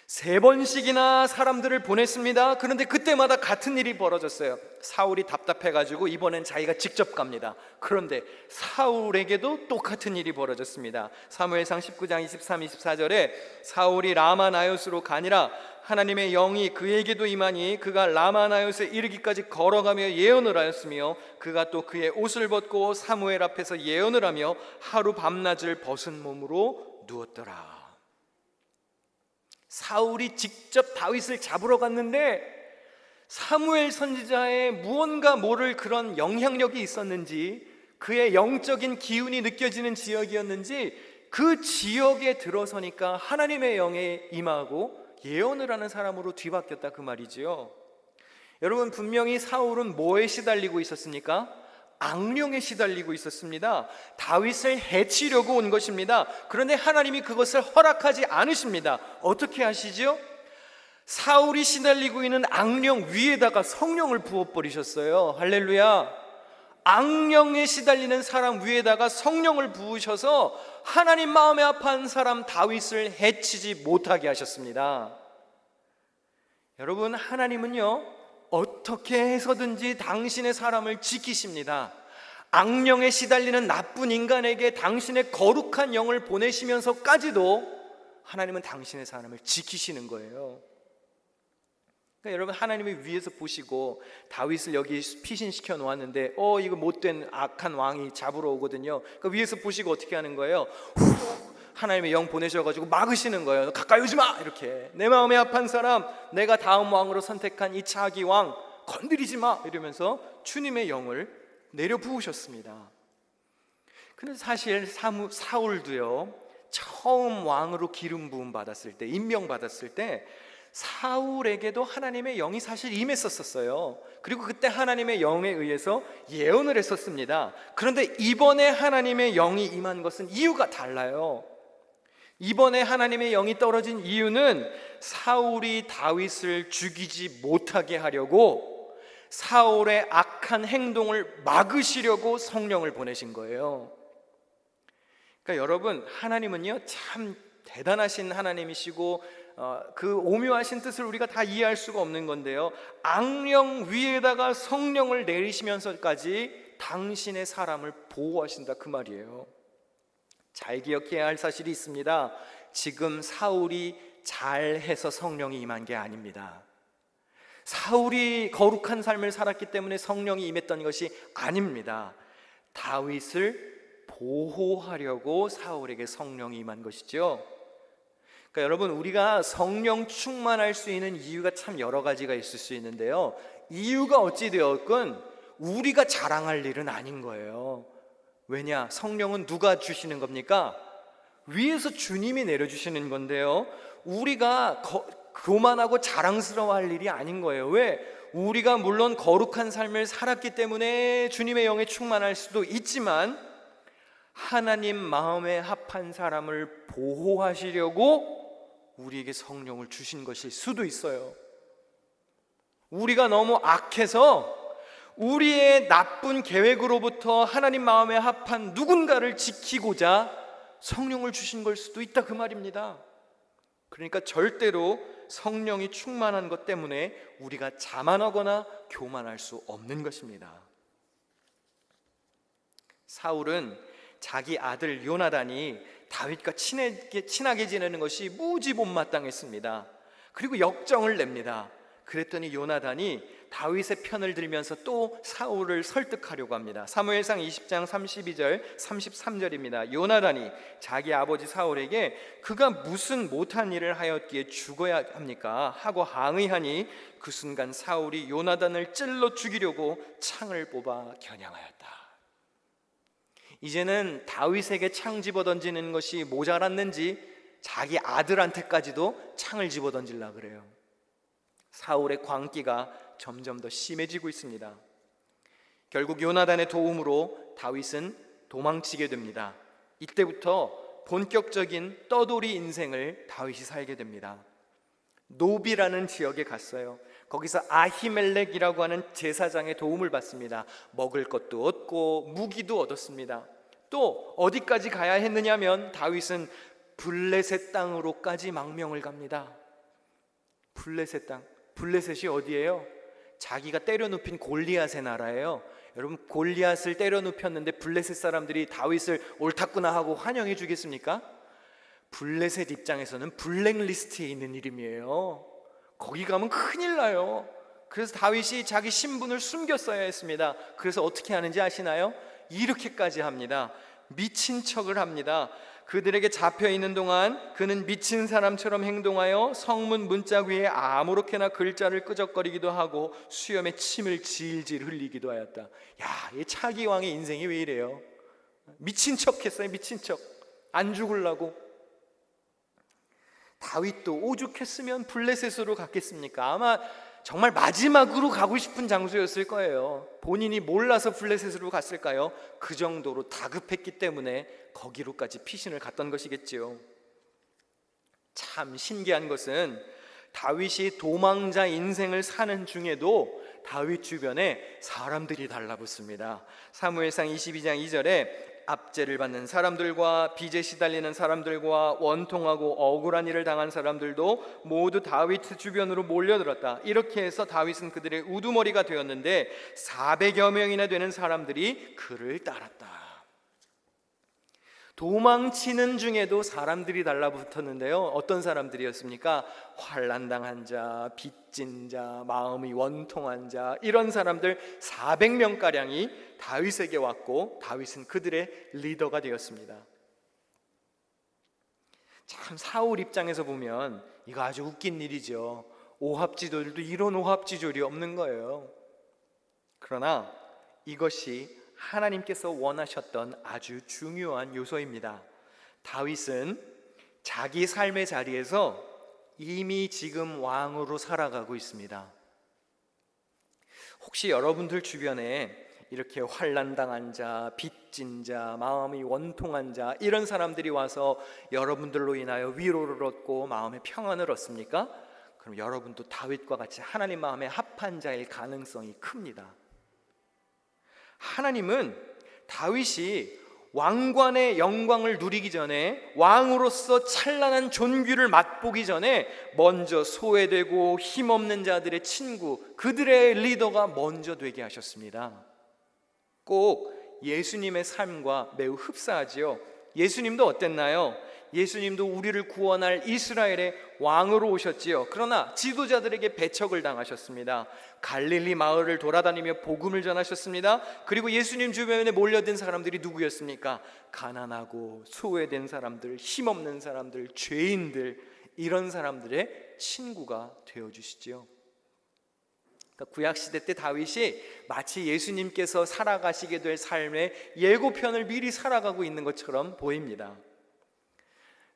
3번씩이나 사람들을 보냈습니다. 그런데 그때마다 같은 일이 벌어졌어요. 사울이 답답해가지고 이번엔 자기가 직접 갑니다. 그런데 사울에게도 똑같은 일이 벌어졌습니다. 사무엘상 19장 23, 24절에 사울이 라마 나요스로 가니라 하나님의 영이 그에게도 임하니 그가 라마 나요스에 이르기까지 걸어가며 예언을 하였으며 그가 또 그의 옷을 벗고 사무엘 앞에서 예언을 하며 하루 밤낮을 벗은 몸으로 누웠더라. 사울이 직접 다윗을 잡으러 갔는데 사무엘 선지자의 무언가 모를 그런 영향력이 있었는지, 그의 영적인 기운이 느껴지는 지역이었는지 그 지역에 들어서니까 하나님의 영에 임하고 예언을 하는 사람으로 뒤바뀌었다, 그 말이지요. 여러분, 분명히 사울은 뭐에 시달리고 있었습니까? 악령에 시달리고 있었습니다. 다윗을 해치려고 온 것입니다. 그런데 하나님이 그것을 허락하지 않으십니다. 어떻게 하시죠? 사울이 시달리고 있는 악령 위에다가 성령을 부어버리셨어요. 할렐루야. 악령에 시달리는 사람 위에다가 성령을 부으셔서 하나님 마음에 아파한 사람 다윗을 해치지 못하게 하셨습니다. 여러분, 하나님은요, 어떻게 해서든지 당신의 사람을 지키십니다. 악령에 시달리는 나쁜 인간에게 당신의 거룩한 영을 보내시면서까지도 하나님은 당신의 사람을 지키시는 거예요. 그러니까 여러분, 하나님이 위에서 보시고 다윗을 여기 피신시켜 놓았는데 이거 못된 악한 왕이 잡으러 오거든요. 그러니까 위에서 보시고 어떻게 하는 거예요? 하나님의 영 보내셔가지고 막으시는 거예요. 가까이 오지 마! 이렇게. 내 마음에 아픈 사람, 내가 다음 왕으로 선택한 이 차기 왕 건드리지 마! 이러면서 주님의 영을 내려 부으셨습니다. 근데 사실 사울도요, 처음 왕으로 기름 부음 받았을 때, 임명 받았을 때 사울에게도 하나님의 영이 사실 임했었어요. 그리고 그때 하나님의 영에 의해서 예언을 했었습니다. 그런데 이번에 하나님의 영이 임한 것은 이유가 달라요. 이번에 하나님의 영이 떨어진 이유는 사울이 다윗을 죽이지 못하게 하려고, 사울의 악한 행동을 막으시려고 성령을 보내신 거예요. 그러니까 여러분, 하나님은요 참 대단하신 하나님이시고 그 오묘하신 뜻을 우리가 다 이해할 수가 없는 건데요, 악령 위에다가 성령을 내리시면서까지 당신의 사람을 보호하신다, 그 말이에요. 잘 기억해야 할 사실이 있습니다. 지금 사울이 잘해서 성령이 임한 게 아닙니다. 사울이 거룩한 삶을 살았기 때문에 성령이 임했던 것이 아닙니다. 다윗을 보호하려고 사울에게 성령이 임한 것이죠. 그러니까 여러분, 우리가 성령 충만할 수 있는 이유가 참 여러 가지가 있을 수 있는데요, 이유가 어찌 되었건 우리가 자랑할 일은 아닌 거예요. 왜냐? 성령은 누가 주시는 겁니까? 위에서 주님이 내려주시는 건데요, 우리가 교만하고 자랑스러워할 일이 아닌 거예요. 왜? 우리가 물론 거룩한 삶을 살았기 때문에 주님의 영에 충만할 수도 있지만, 하나님 마음에 합한 사람을 보호하시려고 우리에게 성령을 주신 것일 수도 있어요. 우리가 너무 악해서 우리의 나쁜 계획으로부터 하나님 마음에 합한 누군가를 지키고자 성령을 주신 걸 수도 있다, 그 말입니다. 그러니까 절대로 성령이 충만한 것 때문에 우리가 자만하거나 교만할 수 없는 것입니다. 사울은 자기 아들 요나단이 다윗과 친하게 지내는 것이 무지 못마땅했습니다. 그리고 역정을 냅니다. 그랬더니 요나단이 다윗의 편을 들면서 또 사울을 설득하려고 합니다. 사무엘상 20장 32절 33절입니다. 요나단이 자기 아버지 사울에게 그가 무슨 못한 일을 하였기에 죽어야 합니까? 하고 항의하니 그 순간 사울이 요나단을 찔러 죽이려고 창을 뽑아 겨냥하였다. 이제는 다윗에게 창 집어던지는 것이 모자랐는지 자기 아들한테까지도 창을 집어던지려고 그래요. 사울의 광기가 점점 더 심해지고 있습니다. 결국 요나단의 도움으로 다윗은 도망치게 됩니다. 이때부터 본격적인 떠돌이 인생을 다윗이 살게 됩니다. 노비라는 지역에 갔어요. 거기서 아히멜렉이라고 하는 제사장의 도움을 받습니다. 먹을 것도 얻고 무기도 얻었습니다. 또 어디까지 가야 했느냐면 다윗은 블레셋 땅으로까지 망명을 갑니다. 블레셋 땅, 블레셋이 어디예요? 자기가 때려눕힌 골리앗의 나라예요. 여러분, 골리앗을 때려눕혔는데 블레셋 사람들이 다윗을 옳았구나 하고 환영해 주겠습니까? 블레셋 입장에서는 블랙리스트에 있는 이름이에요. 거기 가면 큰일 나요. 그래서 다윗이 자기 신분을 숨겼어야 했습니다. 그래서 어떻게 하는지 아시나요? 이렇게까지 합니다. 미친 척을 합니다. 그들에게 잡혀 있는 동안 그는 미친 사람처럼 행동하여 성문 문짝 위에 아무렇게나 글자를 끄적거리기도 하고 수염에 침을 질질 흘리기도 하였다. 야, 이 차기 왕의 인생이 왜 이래요? 미친 척했어요. 미친 척. 안 죽으려고. 다윗도 오죽했으면 블레셋으로 갔겠습니까? 아마 정말 마지막으로 가고 싶은 장소였을 거예요. 본인이 몰라서 블레셋으로 갔을까요? 그 정도로 다급했기 때문에 거기로까지 피신을 갔던 것이겠지요. 참 신기한 것은 다윗이 도망자 인생을 사는 중에도 다윗 주변에 사람들이 달라붙습니다. 사무엘상 22장 2절에 압제를 받는 사람들과 빚에 시달리는 사람들과 원통하고 억울한 일을 당한 사람들도 모두 다윗 주변으로 몰려들었다. 이렇게 해서 다윗은 그들의 우두머리가 되었는데 400여 명이나 되는 사람들이 그를 따랐다. 도망치는 중에도 사람들이 달라붙었는데요. 어떤 사람들이었습니까? 환난당한 자, 빚진 자, 마음이 원통한 자, 이런 사람들 400명가량이 다윗에게 왔고 다윗은 그들의 리더가 되었습니다. 참 사울 입장에서 보면 이거 아주 웃긴 일이죠. 오합지졸도 이런 오합지졸이 없는 거예요. 그러나 이것이 하나님께서 원하셨던 아주 중요한 요소입니다. 다윗은 자기 삶의 자리에서 이미 지금 왕으로 살아가고 있습니다. 혹시 여러분들 주변에 이렇게 환난당한 자, 빚진 자, 마음이 원통한 자, 이런 사람들이 와서 여러분들로 인하여 위로를 얻고 마음의 평안을 얻습니까? 그럼 여러분도 다윗과 같이 하나님 마음에 합한 자일 가능성이 큽니다. 하나님은 다윗이 왕관의 영광을 누리기 전에, 왕으로서 찬란한 존귀를 맛보기 전에 먼저 소외되고 힘없는 자들의 친구, 그들의 리더가 먼저 되게 하셨습니다. 꼭 예수님의 삶과 매우 흡사하지요. 예수님도 어땠나요? 예수님도 우리를 구원할 이스라엘의 왕으로 오셨지요. 그러나 지도자들에게 배척을 당하셨습니다. 갈릴리 마을을 돌아다니며 복음을 전하셨습니다. 그리고 예수님 주변에 몰려든 사람들이 누구였습니까? 가난하고 소외된 사람들, 힘없는 사람들, 죄인들, 이런 사람들의 친구가 되어주시지요. 그러니까 구약시대 때 다윗이 마치 예수님께서 살아가시게 될 삶의 예고편을 미리 살아가고 있는 것처럼 보입니다.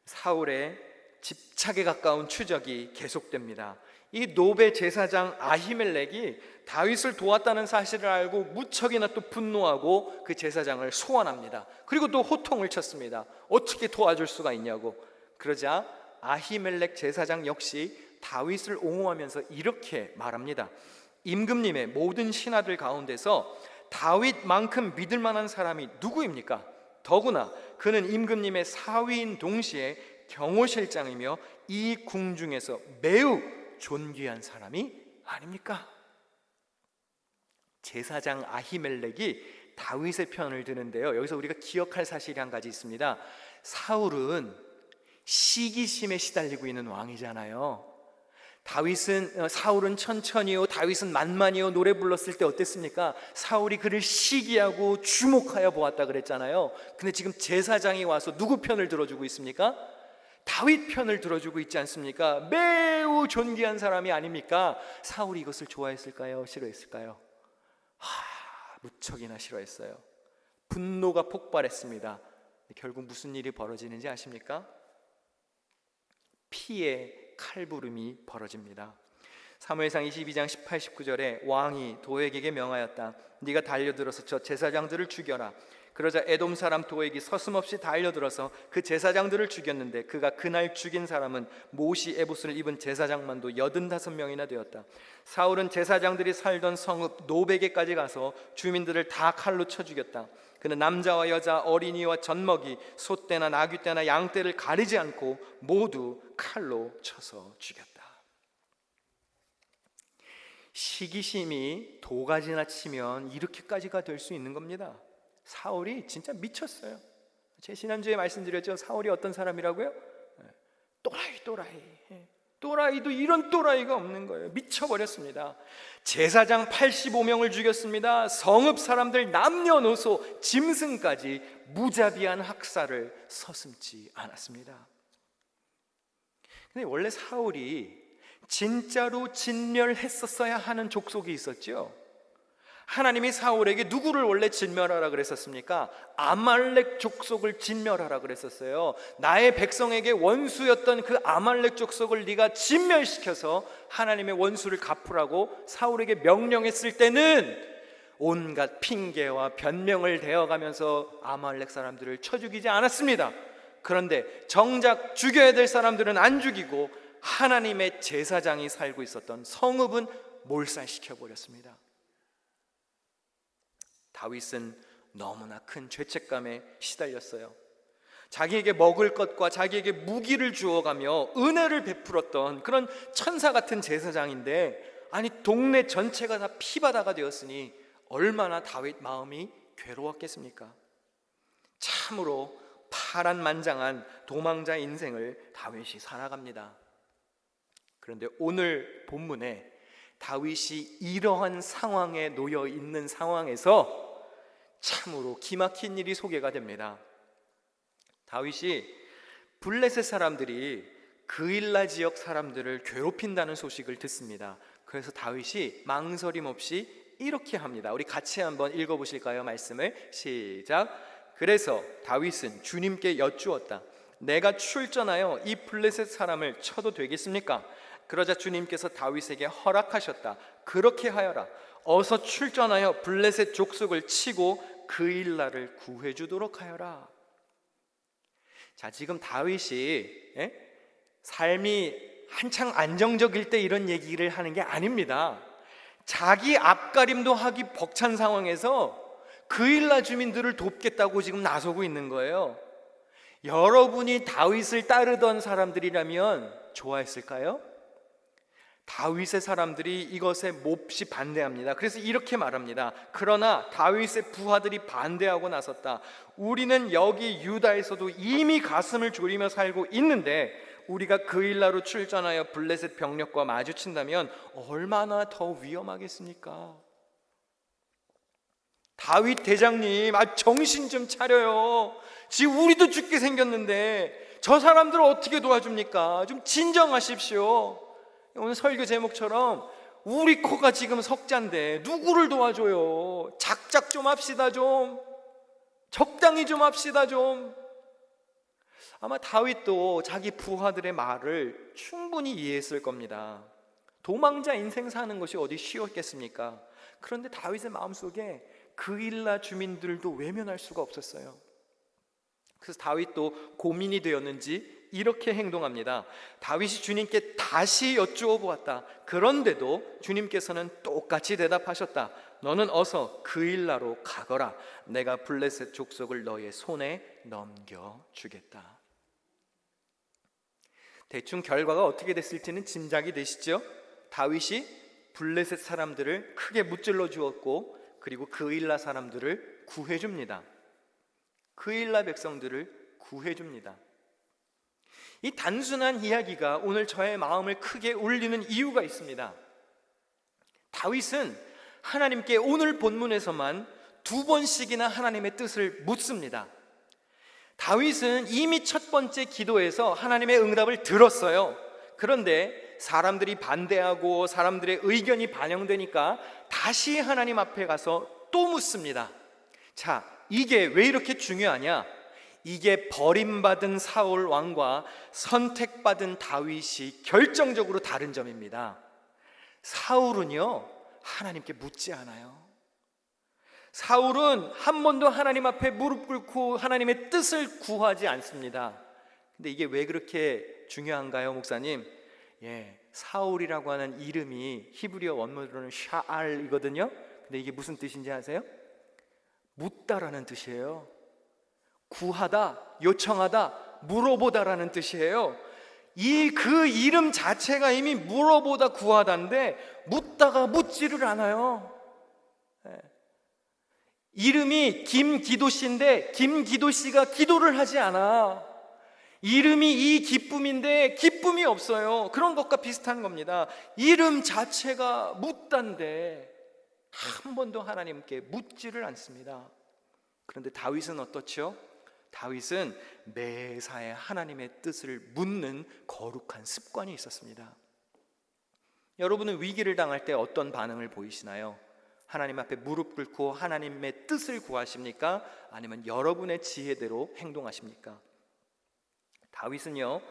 사울의 집착에 가까운 추적이 계속됩니다. 이 노베 제사장 아히멜렉이 다윗을 도왔다는 사실을 알고 무척이나 또 분노하고 그 제사장을 소환합니다. 그리고 또 호통을 쳤습니다. 어떻게 도와줄 수가 있냐고. 그러자 아히멜렉 제사장 역시 다윗을 옹호하면서 이렇게 말합니다. 임금님의 모든 신하들 가운데서 다윗만큼 믿을 만한 사람이 누구입니까? 더구나 그는 임금님의 사위인 동시에 경호실장이며 이 궁중에서 매우 존귀한 사람이 아닙니까? 제사장 아히멜렉이 다윗의 편을 드는데요. 여기서 우리가 기억할 사실이 한 가지 있습니다. 사울은 시기심에 시달리고 있는 왕이잖아요. 사울은 천천히요, 다윗은 만만히요 노래 불렀을 때 어땠습니까? 사울이 그를 시기하고 주목하여 보았다 그랬잖아요. 근데 지금 제사장이 와서 누구 편을 들어주고 있습니까? 다윗 편을 들어주고 있지 않습니까? 매우 존귀한 사람이 아닙니까? 사울이 이것을 좋아했을까요? 싫어했을까요? 무척이나 싫어했어요. 분노가 폭발했습니다. 결국 무슨 일이 벌어지는지 아십니까? 피의 칼부름이 벌어집니다. 사무엘상 22장 18, 19절에 왕이 도액에게 명하였다. 네가 달려들어서 저 제사장들을 죽여라. 그러자 에돔 사람 도액이 서슴없이 달려들어서 그 제사장들을 죽였는데 그가 그날 죽인 사람은 모시 에봇을 입은 제사장만도 85명이나 되었다. 사울은 제사장들이 살던 성읍 노베게까지 가서 주민들을 다 칼로 쳐 죽였다. 그는 남자와 여자, 어린이와 젖먹이, 소떼나 나귀떼나 양떼를 가리지 않고 모두 칼로 쳐서 죽였다. 시기심이 도가지나 치면 이렇게까지가 될 수 있는 겁니다. 사울이 진짜 미쳤어요. 제 지난주에 말씀드렸죠. 사울이 어떤 사람이라고요? 또라이. 또라이도 이런 또라이가 없는 거예요. 미쳐버렸습니다. 제사장 85명을 죽였습니다. 성읍 사람들 남녀노소 짐승까지 무자비한 학살을 서슴지 않았습니다. 근데 원래 사울이 진짜로 진멸했었어야 하는 족속이 있었죠. 하나님이 사울에게 누구를 원래 진멸하라 그랬었습니까? 아말렉 족속을 진멸하라 그랬었어요. 나의 백성에게 원수였던 그 아말렉 족속을 네가 진멸시켜서 하나님의 원수를 갚으라고 사울에게 명령했을 때는 온갖 핑계와 변명을 대어가면서 아말렉 사람들을 쳐 죽이지 않았습니다. 그런데 정작 죽여야 될 사람들은 안 죽이고 하나님의 제사장이 살고 있었던 성읍은 몰살시켜 버렸습니다. 다윗은 너무나 큰 죄책감에 시달렸어요. 자기에게 먹을 것과 자기에게 무기를 주어가며 은혜를 베풀었던 그런 천사 같은 제사장인데, 아니 동네 전체가 다 피바다가 되었으니 얼마나 다윗 마음이 괴로웠겠습니까? 참으로 파란만장한 도망자 인생을 다윗이 살아갑니다. 그런데 오늘 본문에 다윗이 이러한 상황에 놓여 있는 상황에서 참으로 기막힌 일이 소개가 됩니다. 다윗이 블레셋 사람들이 그일라 지역 사람들을 괴롭힌다는 소식을 듣습니다. 그래서 다윗이 망설임 없이 이렇게 합니다. 우리 같이 한번 읽어보실까요? 말씀을 시작. 그래서 다윗은 주님께 여쭈었다. 내가 출전하여 이 블레셋 사람을 쳐도 되겠습니까? 그러자 주님께서 다윗에게 허락하셨다. 그렇게 하여라. 어서 출전하여 블레셋 족속을 치고 그일라를 구해주도록 하여라. 자, 지금 다윗이 삶이 한창 안정적일 때 이런 얘기를 하는 게 아닙니다. 자기 앞가림도 하기 벅찬 상황에서 그일라 주민들을 돕겠다고 지금 나서고 있는 거예요. 여러분이 다윗을 따르던 사람들이라면 좋아했을까요? 다윗의 사람들이 이것에 몹시 반대합니다. 그래서 이렇게 말합니다. 그러나 다윗의 부하들이 반대하고 나섰다. 우리는 여기 유다에서도 이미 가슴을 졸이며 살고 있는데 우리가 그일라로 출전하여 블레셋 병력과 마주친다면 얼마나 더 위험하겠습니까? 다윗 대장님, 정신 좀 차려요. 지금 우리도 죽게 생겼는데 저 사람들을 어떻게 도와줍니까? 좀 진정하십시오. 오늘 설교 제목처럼 우리 코가 지금 석잔데 누구를 도와줘요? 작작 좀 합시다. 좀 적당히 좀 합시다. 좀. 아마 다윗도 자기 부하들의 말을 충분히 이해했을 겁니다. 도망자 인생 사는 것이 어디 쉬웠겠습니까? 그런데 다윗의 마음속에 그일라 주민들도 외면할 수가 없었어요. 그래서 다윗도 고민이 되었는지 이렇게 행동합니다. 다윗이 주님께 다시 여쭈어 보았다. 그런데도 주님께서는 똑같이 대답하셨다. 너는 어서 그일라로 가거라. 내가 블레셋 족속을 너의 손에 넘겨주겠다. 대충 결과가 어떻게 됐을지는 짐작이 되시죠? 다윗이 블레셋 사람들을 크게 무찔러 주었고, 그리고 그일라 사람들을 구해줍니다. 그일라 백성들을 구해줍니다. 이 단순한 이야기가 오늘 저의 마음을 크게 울리는 이유가 있습니다. 다윗은 하나님께 오늘 본문에서만 2번씩이나 하나님의 뜻을 묻습니다. 다윗은 이미 첫 번째 기도에서 하나님의 응답을 들었어요. 그런데 사람들이 반대하고 사람들의 의견이 반영되니까 다시 하나님 앞에 가서 또 묻습니다. 자, 이게 왜 이렇게 중요하냐? 이게 버림받은 사울 왕과 선택받은 다윗이 결정적으로 다른 점입니다. 사울은요, 하나님께 묻지 않아요. 사울은 한 번도 하나님 앞에 무릎 꿇고 하나님의 뜻을 구하지 않습니다. 근데 이게 왜 그렇게 중요한가요, 목사님? 사울이라고 하는 이름이 히브리어 원문으로는 샤알이거든요. 근데 이게 무슨 뜻인지 아세요? 묻다라는 뜻이에요. 구하다, 요청하다, 물어보다라는 뜻이에요. 그 이름 자체가 이미 물어보다 구하다인데 묻다가 묻지를 않아요. 이름이 김기도씨인데 김기도씨가 기도를 하지 않아. 이름이 이 기쁨인데 기쁨이 없어요. 그런 것과 비슷한 겁니다. 이름 자체가 묻단데 한 번도 하나님께 묻지를 않습니다. 그런데 다윗은 어떻죠? 다윗은 매사에 하나님의 뜻을 묻는 거룩한 습관이 있었습니다. 여러분은 위기를 당할 때 어떤 반응을 보이시나요? 하나님 앞에 무릎 꿇고 하나님의 뜻을 구하십니까? 아니면 여러분의 지혜대로 행동하십니까? 다윗은요,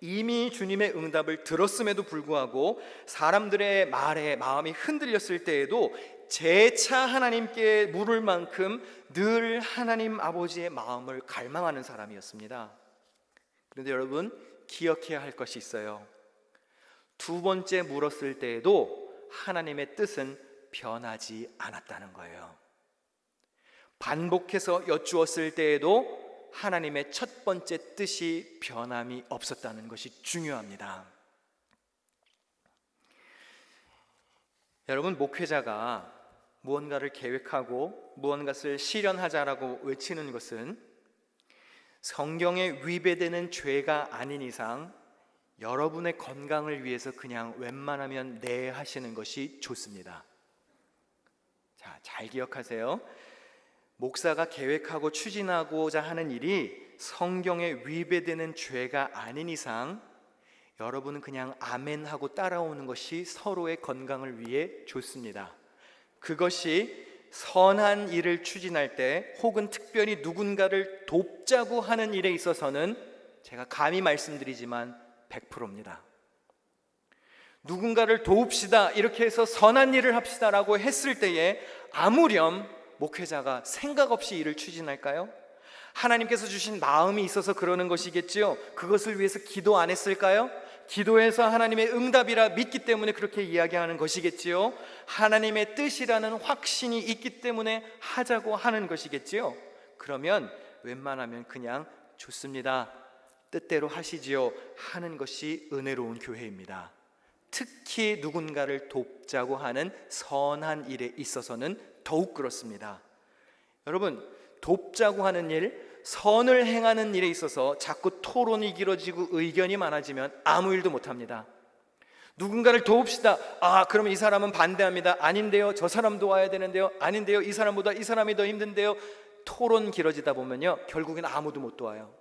이미 주님의 응답을 들었음에도 불구하고 사람들의 말에 마음이 흔들렸을 때에도 재차 하나님께 물을 만큼 늘 하나님 아버지의 마음을 갈망하는 사람이었습니다. 그런데 여러분, 기억해야 할 것이 있어요. 두 번째 물었을 때에도 하나님의 뜻은 변하지 않았다는 거예요. 반복해서 여쭈었을 때에도 하나님의 첫 번째 뜻이 변함이 없었다는 것이 중요합니다. 여러분, 목회자가 무언가를 계획하고 무언가를 실현하자라고 외치는 것은 성경에 위배되는 죄가 아닌 이상 여러분의 건강을 위해서 그냥 웬만하면 네 하시는 것이 좋습니다. 자, 잘 기억하세요. 목사가 계획하고 추진하고자 하는 일이 성경에 위배되는 죄가 아닌 이상 여러분은 그냥 아멘하고 따라오는 것이 서로의 건강을 위해 좋습니다. 그것이 선한 일을 추진할 때 혹은 특별히 누군가를 돕자고 하는 일에 있어서는 제가 감히 말씀드리지만 100%입니다. 누군가를 도웁시다, 이렇게 해서 선한 일을 합시다라고 했을 때에 아무렴 목회자가 생각 없이 일을 추진할까요? 하나님께서 주신 마음이 있어서 그러는 것이겠지요. 그것을 위해서 기도 안 했을까요? 기도해서 하나님의 응답이라 믿기 때문에 그렇게 이야기하는 것이겠지요. 하나님의 뜻이라는 확신이 있기 때문에 하자고 하는 것이겠지요. 그러면 웬만하면 그냥 좋습니다, 뜻대로 하시지요 하는 것이 은혜로운 교회입니다. 특히 누군가를 돕자고 하는 선한 일에 있어서는 더욱 그렇습니다. 여러분, 돕자고 하는 일, 선을 행하는 일에 있어서 자꾸 토론이 길어지고 의견이 많아지면 아무 일도 못합니다. 누군가를 도웁시다, 그러면 이 사람은 반대합니다. 아닌데요, 저 사람 도와야 되는데요. 아닌데요, 이 사람보다 이 사람이 더 힘든데요. 토론 길어지다 보면요, 결국엔 아무도 못 도와요.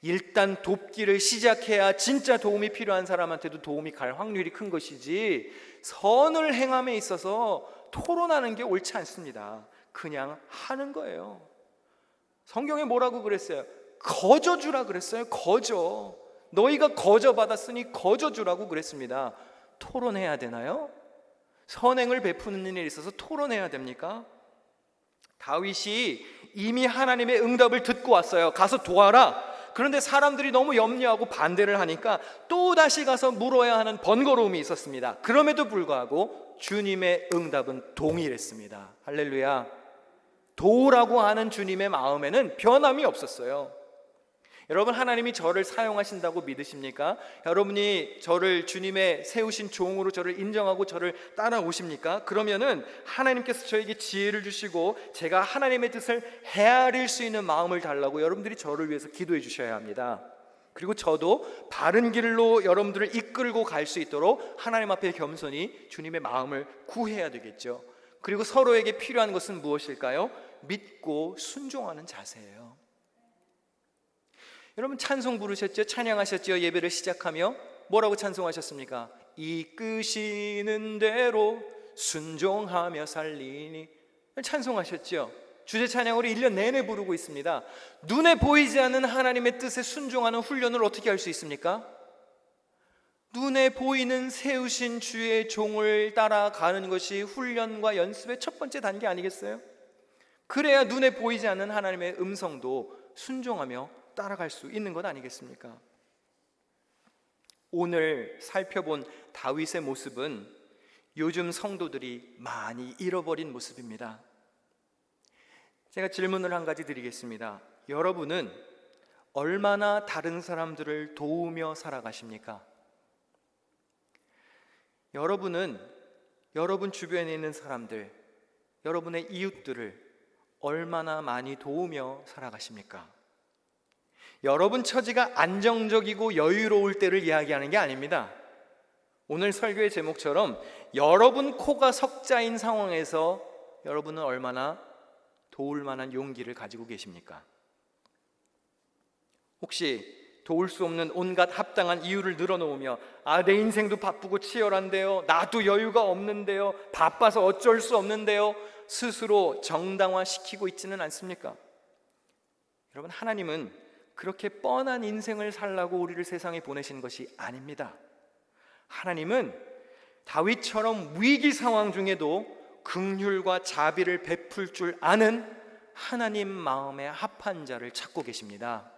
일단 돕기를 시작해야 진짜 도움이 필요한 사람한테도 도움이 갈 확률이 큰 것이지, 선을 행함에 있어서 토론하는 게 옳지 않습니다. 그냥 하는 거예요. 성경에 뭐라고 그랬어요? 거저 주라 그랬어요. 거저. 너희가 거저 받았으니 거저 주라고 그랬습니다. 토론해야 되나요? 선행을 베푸는 일에 있어서 토론해야 됩니까? 다윗이 이미 하나님의 응답을 듣고 왔어요. 가서 도와라. 그런데 사람들이 너무 염려하고 반대를 하니까 또 다시 가서 물어야 하는 번거로움이 있었습니다. 그럼에도 불구하고 주님의 응답은 동일했습니다. 할렐루야. 도우라고 하는 주님의 마음에는 변함이 없었어요. 여러분, 하나님이 저를 사용하신다고 믿으십니까? 여러분이 저를 주님의 세우신 종으로 저를 인정하고 저를 따라오십니까? 그러면은 하나님께서 저에게 지혜를 주시고 제가 하나님의 뜻을 헤아릴 수 있는 마음을 달라고 여러분들이 저를 위해서 기도해 주셔야 합니다. 그리고 저도 바른 길로 여러분들을 이끌고 갈 수 있도록 하나님 앞에 겸손히 주님의 마음을 구해야 되겠죠. 그리고 서로에게 필요한 것은 무엇일까요? 믿고 순종하는 자세예요. 여러분, 찬송 부르셨죠? 찬양하셨죠? 예배를 시작하며 뭐라고 찬송하셨습니까? 이끄시는 대로 순종하며 살리니, 찬송하셨죠? 주제 찬양으로 1년 내내 부르고 있습니다. 눈에 보이지 않는 하나님의 뜻에 순종하는 훈련을 어떻게 할 수 있습니까? 눈에 보이는 세우신 주의 종을 따라가는 것이 훈련과 연습의 첫 번째 단계 아니겠어요? 그래야 눈에 보이지 않는 하나님의 음성도 순종하며 따라갈 수 있는 것 아니겠습니까? 오늘 살펴본 다윗의 모습은 요즘 성도들이 많이 잃어버린 모습입니다. 제가 질문을 한 가지 드리겠습니다. 여러분은 얼마나 다른 사람들을 도우며 살아가십니까? 여러분은 여러분 주변에 있는 사람들, 여러분의 이웃들을 얼마나 많이 도우며 살아가십니까? 여러분 처지가 안정적이고 여유로울 때를 이야기하는 게 아닙니다. 오늘 설교의 제목처럼 여러분 코가 석자인 상황에서 여러분은 얼마나 도울 만한 용기를 가지고 계십니까? 혹시 도울 수 없는 온갖 합당한 이유를 늘어놓으며 내 인생도 바쁘고 치열한데요, 나도 여유가 없는데요, 바빠서 어쩔 수 없는데요, 스스로 정당화시키고 있지는 않습니까? 여러분, 하나님은 그렇게 뻔한 인생을 살라고 우리를 세상에 보내신 것이 아닙니다. 하나님은 다윗처럼 위기 상황 중에도 긍휼과 자비를 베풀 줄 아는 하나님 마음에 합한 자를 찾고 계십니다.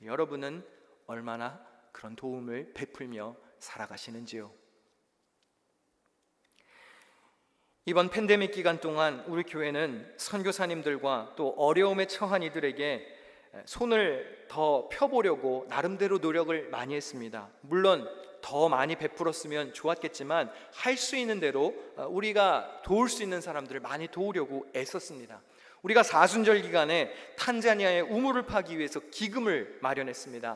여러분은 얼마나 그런 도움을 베풀며 살아가시는지요? 이번 팬데믹 기간 동안 우리 교회는 선교사님들과 또 어려움에 처한 이들에게 손을 더 펴보려고 나름대로 노력을 많이 했습니다. 물론 더 많이 베풀었으면 좋았겠지만 할 수 있는 대로 우리가 도울 수 있는 사람들을 많이 도우려고 애썼습니다. 우리가 사순절 기간에 탄자니아의 우물을 파기 위해서 기금을 마련했습니다.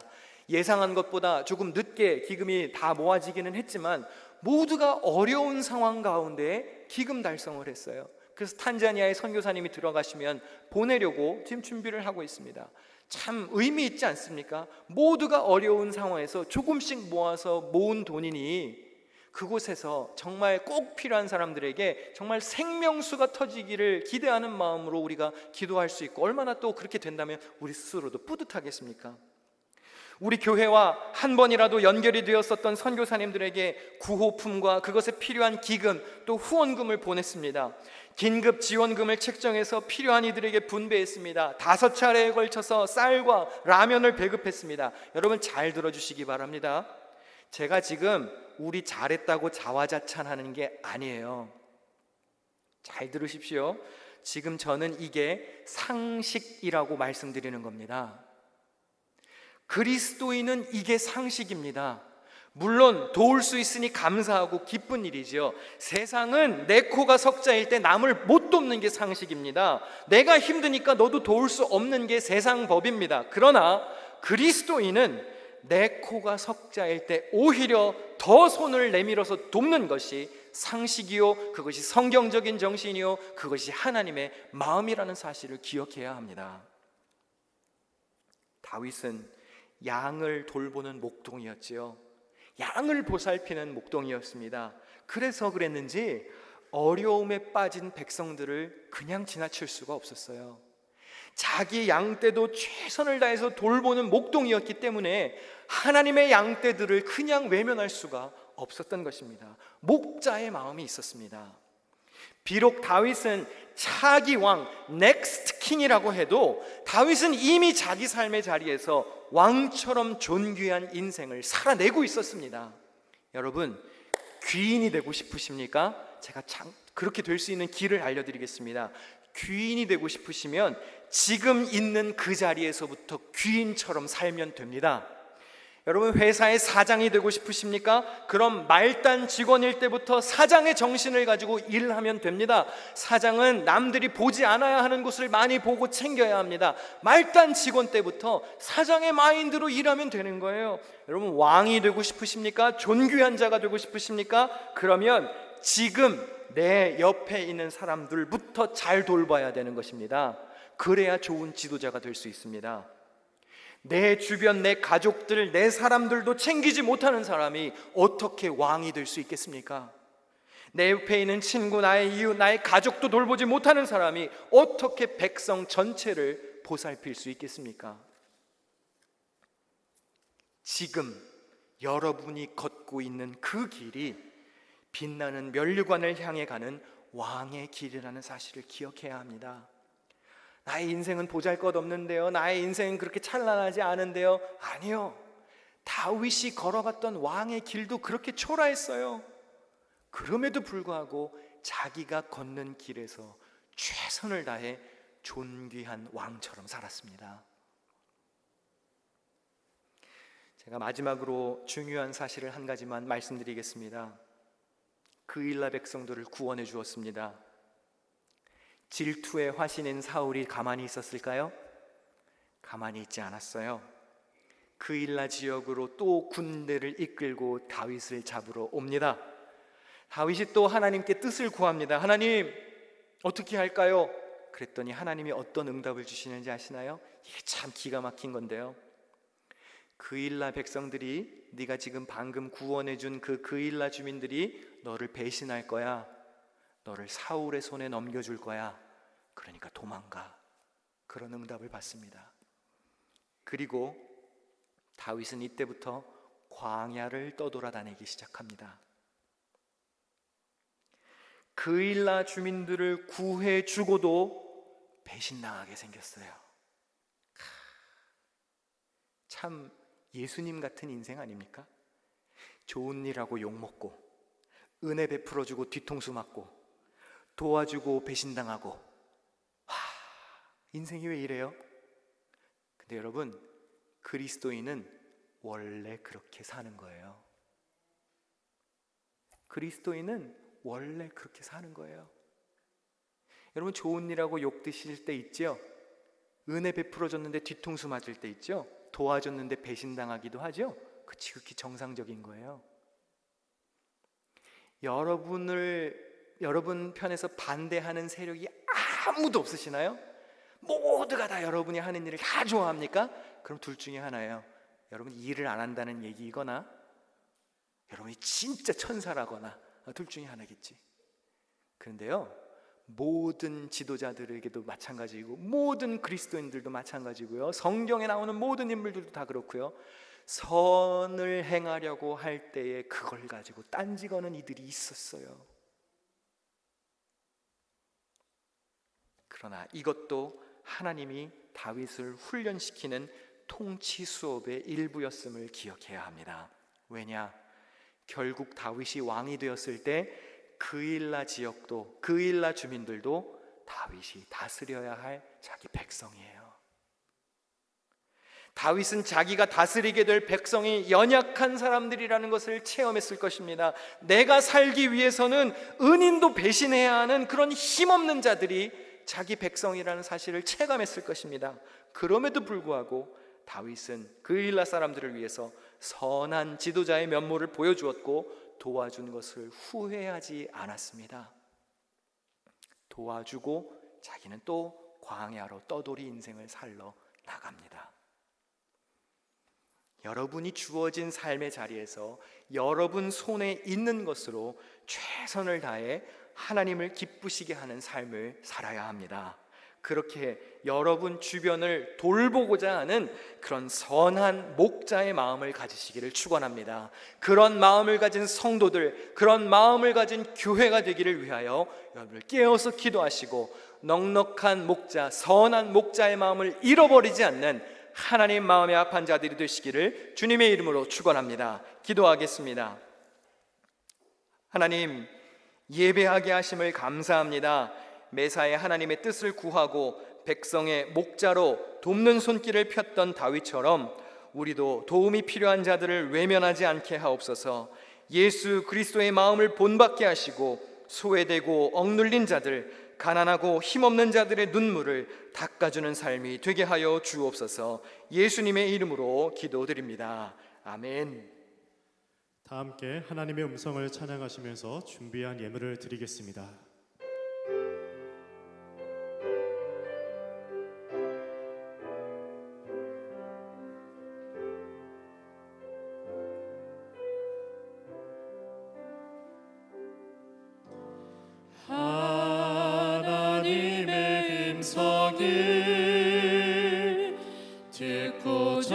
예상한 것보다 조금 늦게 기금이 다 모아지기는 했지만 모두가 어려운 상황 가운데 기금 달성을 했어요. 그래서 탄자니아의 선교사님이 들어가시면 보내려고 지금 준비를 하고 있습니다. 참 의미 있지 않습니까? 모두가 어려운 상황에서 조금씩 모아서 모은 돈이니 그곳에서 정말 꼭 필요한 사람들에게 정말 생명수가 터지기를 기대하는 마음으로 우리가 기도할 수 있고, 얼마나 또 그렇게 된다면 우리 스스로도 뿌듯하겠습니까? 우리 교회와 한 번이라도 연결이 되었었던 선교사님들에게 구호품과 그것에 필요한 기금 또 후원금을 보냈습니다. 긴급 지원금을 책정해서 필요한 이들에게 분배했습니다. 5차례에 걸쳐서 쌀과 라면을 배급했습니다. 여러분 잘 들어주시기 바랍니다. 제가 지금 우리 잘했다고 자화자찬하는 게 아니에요. 잘 들으십시오. 지금 저는 이게 상식이라고 말씀드리는 겁니다. 그리스도인은 이게 상식입니다. 물론 도울 수 있으니 감사하고 기쁜 일이지요. 세상은 내 코가 석자일 때 남을 못 돕는 게 상식입니다. 내가 힘드니까 너도 도울 수 없는 게 세상 법입니다. 그러나 그리스도인은 내 코가 석자일 때 오히려 더 손을 내밀어서 돕는 것이 상식이요, 그것이 성경적인 정신이요, 그것이 하나님의 마음이라는 사실을 기억해야 합니다. 다윗은 양을 돌보는 목동이었지요. 양을 보살피는 목동이었습니다. 그래서 그랬는지 어려움에 빠진 백성들을 그냥 지나칠 수가 없었어요. 자기 양떼도 최선을 다해서 돌보는 목동이었기 때문에 하나님의 양떼들을 그냥 외면할 수가 없었던 것입니다. 목자의 마음이 있었습니다. 비록 다윗은 차기 왕, 넥스트 킹이라고 해도 다윗은 이미 자기 삶의 자리에서 왕처럼 존귀한 인생을 살아내고 있었습니다. 여러분, 귀인이 되고 싶으십니까? 제가 그렇게 될 수 있는 길을 알려드리겠습니다. 귀인이 되고 싶으시면 지금 있는 그 자리에서부터 귀인처럼 살면 됩니다. 여러분, 회사의 사장이 되고 싶으십니까? 그럼 말단 직원일 때부터 사장의 정신을 가지고 일하면 됩니다. 사장은 남들이 보지 않아야 하는 곳을 많이 보고 챙겨야 합니다. 말단 직원 때부터 사장의 마인드로 일하면 되는 거예요. 여러분, 왕이 되고 싶으십니까? 존귀한 자가 되고 싶으십니까? 그러면 지금 내 옆에 있는 사람들부터 잘 돌봐야 되는 것입니다. 그래야 좋은 지도자가 될 수 있습니다. 내 주변, 내 가족들, 내 사람들도 챙기지 못하는 사람이 어떻게 왕이 될 수 있겠습니까? 내 옆에 있는 친구, 나의 이웃, 나의 가족도 돌보지 못하는 사람이 어떻게 백성 전체를 보살필 수 있겠습니까? 지금 여러분이 걷고 있는 그 길이 빛나는 면류관을 향해 가는 왕의 길이라는 사실을 기억해야 합니다. 나의 인생은 보잘것없는데요, 나의 인생은 그렇게 찬란하지 않은데요. 아니요, 다윗이 걸어갔던 왕의 길도 그렇게 초라했어요. 그럼에도 불구하고 자기가 걷는 길에서 최선을 다해 존귀한 왕처럼 살았습니다. 제가 마지막으로 중요한 사실을 한 가지만 말씀드리겠습니다. 그 일라 백성들을 구원해 주었습니다. 질투의 화신인 사울이 가만히 있었을까요? 가만히 있지 않았어요. 그일라 지역으로 또 군대를 이끌고 다윗을 잡으러 옵니다. 다윗이 또 하나님께 뜻을 구합니다. 하나님, 어떻게 할까요? 그랬더니 하나님이 어떤 응답을 주시는지 아시나요? 이게 참 기가 막힌 건데요. 그일라 백성들이, 네가 지금 방금 구원해 준 그 그일라 주민들이 너를 배신할 거야. 너를 사울의 손에 넘겨줄 거야. 그러니까 도망가. 그런 응답을 받습니다. 그리고 다윗은 이때부터 광야를 떠돌아다니기 시작합니다. 그일라 주민들을 구해주고도 배신당하게 생겼어요. 참 예수님 같은 인생 아닙니까? 좋은 일하고 욕먹고, 은혜 베풀어주고 뒤통수 맞고, 도와주고 배신당하고. 와, 인생이 왜 이래요? 근데 여러분, 그리스도인은 원래 그렇게 사는 거예요. 그리스도인은 원래 그렇게 사는 거예요. 여러분, 좋은 일하고 욕 드실 때 있죠? 은혜 베풀어 줬는데 뒤통수 맞을 때 있죠? 도와줬는데 배신당하기도 하죠? 그 지극히 정상적인 거예요. 여러분 편에서 반대하는 세력이 아무도 없으시나요? 모두가 다 여러분이 하는 일을 다 좋아합니까? 그럼 둘 중에 하나예요. 여러분이 일을 안 한다는 얘기거나 여러분이 진짜 천사라거나, 둘 중에 하나겠지. 그런데요, 모든 지도자들에게도 마찬가지고, 모든 그리스도인들도 마찬가지고요, 성경에 나오는 모든 인물들도 다 그렇고요, 선을 행하려고 할 때에 그걸 가지고 딴지거는 이들이 있었어요. 그러나 이것도 하나님이 다윗을 훈련시키는 통치 수업의 일부였음을 기억해야 합니다. 왜냐? 결국 다윗이 왕이 되었을 때 그일라 지역도, 그일라 주민들도 다윗이 다스려야 할 자기 백성이에요. 다윗은 자기가 다스리게 될 백성이 연약한 사람들이라는 것을 체험했을 것입니다. 내가 살기 위해서는 은인도 배신해야 하는 그런 힘없는 자들이 자기 백성이라는 사실을 체감했을 것입니다. 그럼에도 불구하고 다윗은 그일라 사람들을 위해서 선한 지도자의 면모를 보여주었고 도와준 것을 후회하지 않았습니다. 도와주고 자기는 또 광야로 떠돌이 인생을 살러 나갑니다. 여러분이 주어진 삶의 자리에서 여러분 손에 있는 것으로 최선을 다해 하나님을 기쁘시게 하는 삶을 살아야 합니다. 그렇게 여러분 주변을 돌보고자 하는 그런 선한 목자의 마음을 가지시기를 축원합니다. 그런 마음을 가진 성도들, 그런 마음을 가진 교회가 되기를 위하여 여러분을 깨어서 기도하시고, 넉넉한 목자, 선한 목자의 마음을 잃어버리지 않는 하나님 마음에 합한 자들이 되시기를 주님의 이름으로 축원합니다. 기도하겠습니다. 하나님, 예배하게 하심을 감사합니다. 매사에 하나님의 뜻을 구하고 백성의 목자로 돕는 손길을 폈던 다윗처럼 우리도 도움이 필요한 자들을 외면하지 않게 하옵소서. 예수 그리스도의 마음을 본받게 하시고 소외되고 억눌린 자들, 가난하고 힘없는 자들의 눈물을 닦아주는 삶이 되게 하여 주옵소서. 예수님의 이름으로 기도드립니다. 아멘. 다 함께 하나님의 음성을 찬양하시면서 준비한 예물을 드리겠습니다. 하나님의 음성을 듣고자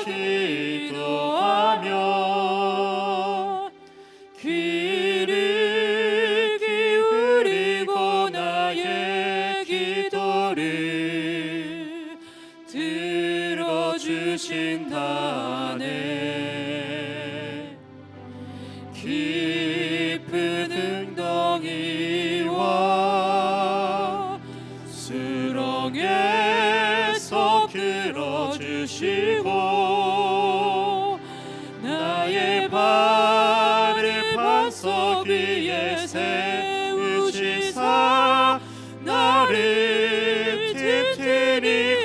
기도하며 귀를 기울이고 나의 기도를 들어주신다네. 깊은 웅덩이와 수렁에서 끌어주시고 나의 발을 반석 위에 세우시사 나를 튼튼히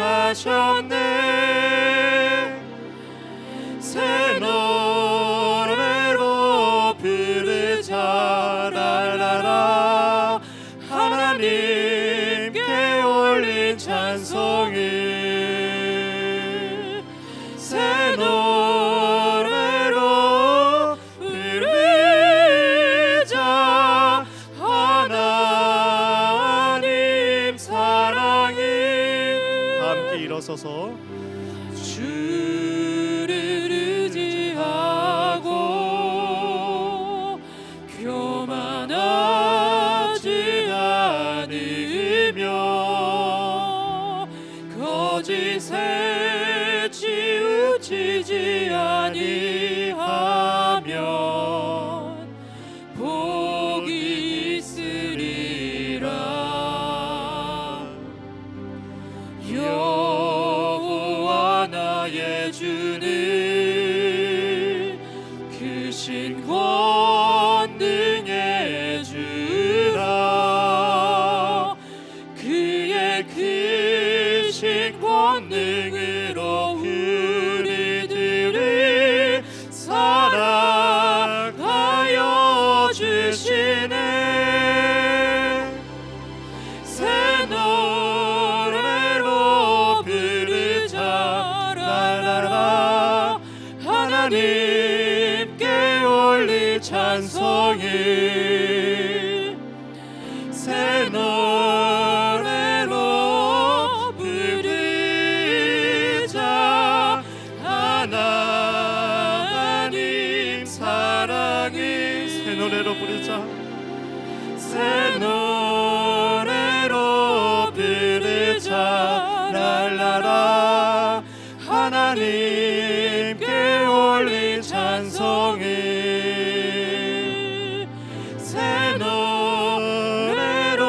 크신 권능의 주라 그의 크신 권능으로 우리들을 살아가여 주시네 새 노래로 부르자 라라라 하나님께 올리 찬송을 새 노래로 부르자 하나님 사랑을 새 노래로 부르자 새 노래로 부르자 랄라라 하나님께 올리 찬송을 새 노래로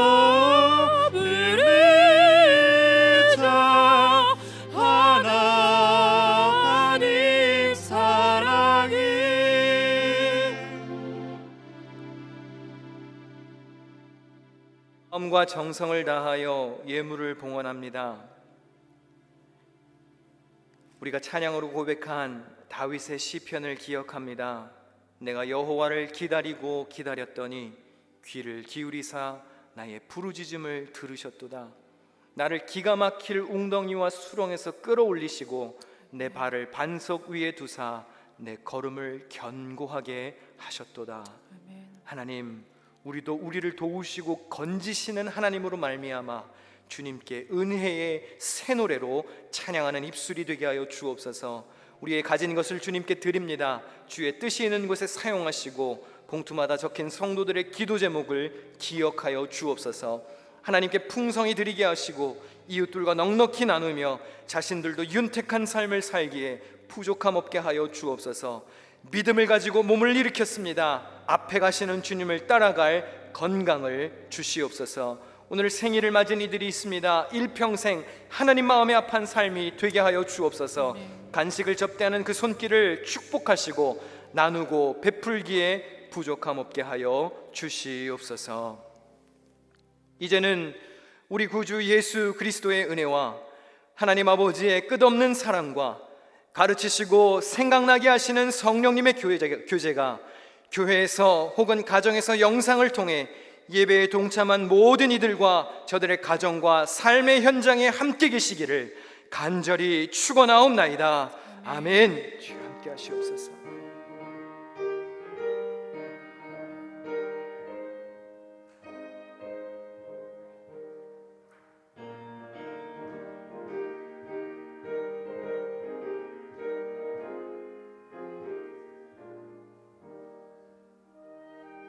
부르자 하나님 사랑을 마음과 정성을 다하여 예물을 봉헌합니다. 우리가 찬양으로 고백한 다윗의 시편을 기억합니다. 내가 여호와를 기다리고 기다렸더니 귀를 기울이사 나의 부르짖음을 들으셨도다. 나를 기가 막힐 웅덩이와 수렁에서 끌어올리시고 내 발을 반석 위에 두사 내 걸음을 견고하게 하셨도다. 하나님, 우리도 우리를 도우시고 건지시는 하나님으로 말미암아 주님께 은혜의 새 노래로 찬양하는 입술이 되게 하여 주옵소서. 우리의 가진 것을 주님께 드립니다. 주의 뜻이 있는 곳에 사용하시고 봉투마다 적힌 성도들의 기도 제목을 기억하여 주옵소서. 하나님께 풍성히 드리게 하시고 이웃들과 넉넉히 나누며 자신들도 윤택한 삶을 살기에 부족함 없게 하여 주옵소서. 믿음을 가지고 몸을 일으켰습니다. 앞에 가시는 주님을 따라갈 건강을 주시옵소서. 오늘 생일을 맞은 이들이 있습니다. 일평생 하나님 마음에 합한 삶이 되게 하여 주옵소서. 간식을 접대하는 그 손길을 축복하시고 나누고 베풀기에 부족함 없게 하여 주시옵소서. 이제는 우리 구주 예수 그리스도의 은혜와 하나님 아버지의 끝없는 사랑과 가르치시고 생각나게 하시는 성령님의 교제가 교회에서 혹은 가정에서 영상을 통해 예배에 동참한 모든 이들과 저들의 가정과 삶의 현장에 함께 계시기를 간절히 축원하옵나이다. 아멘. 주여 함께 하시옵소서.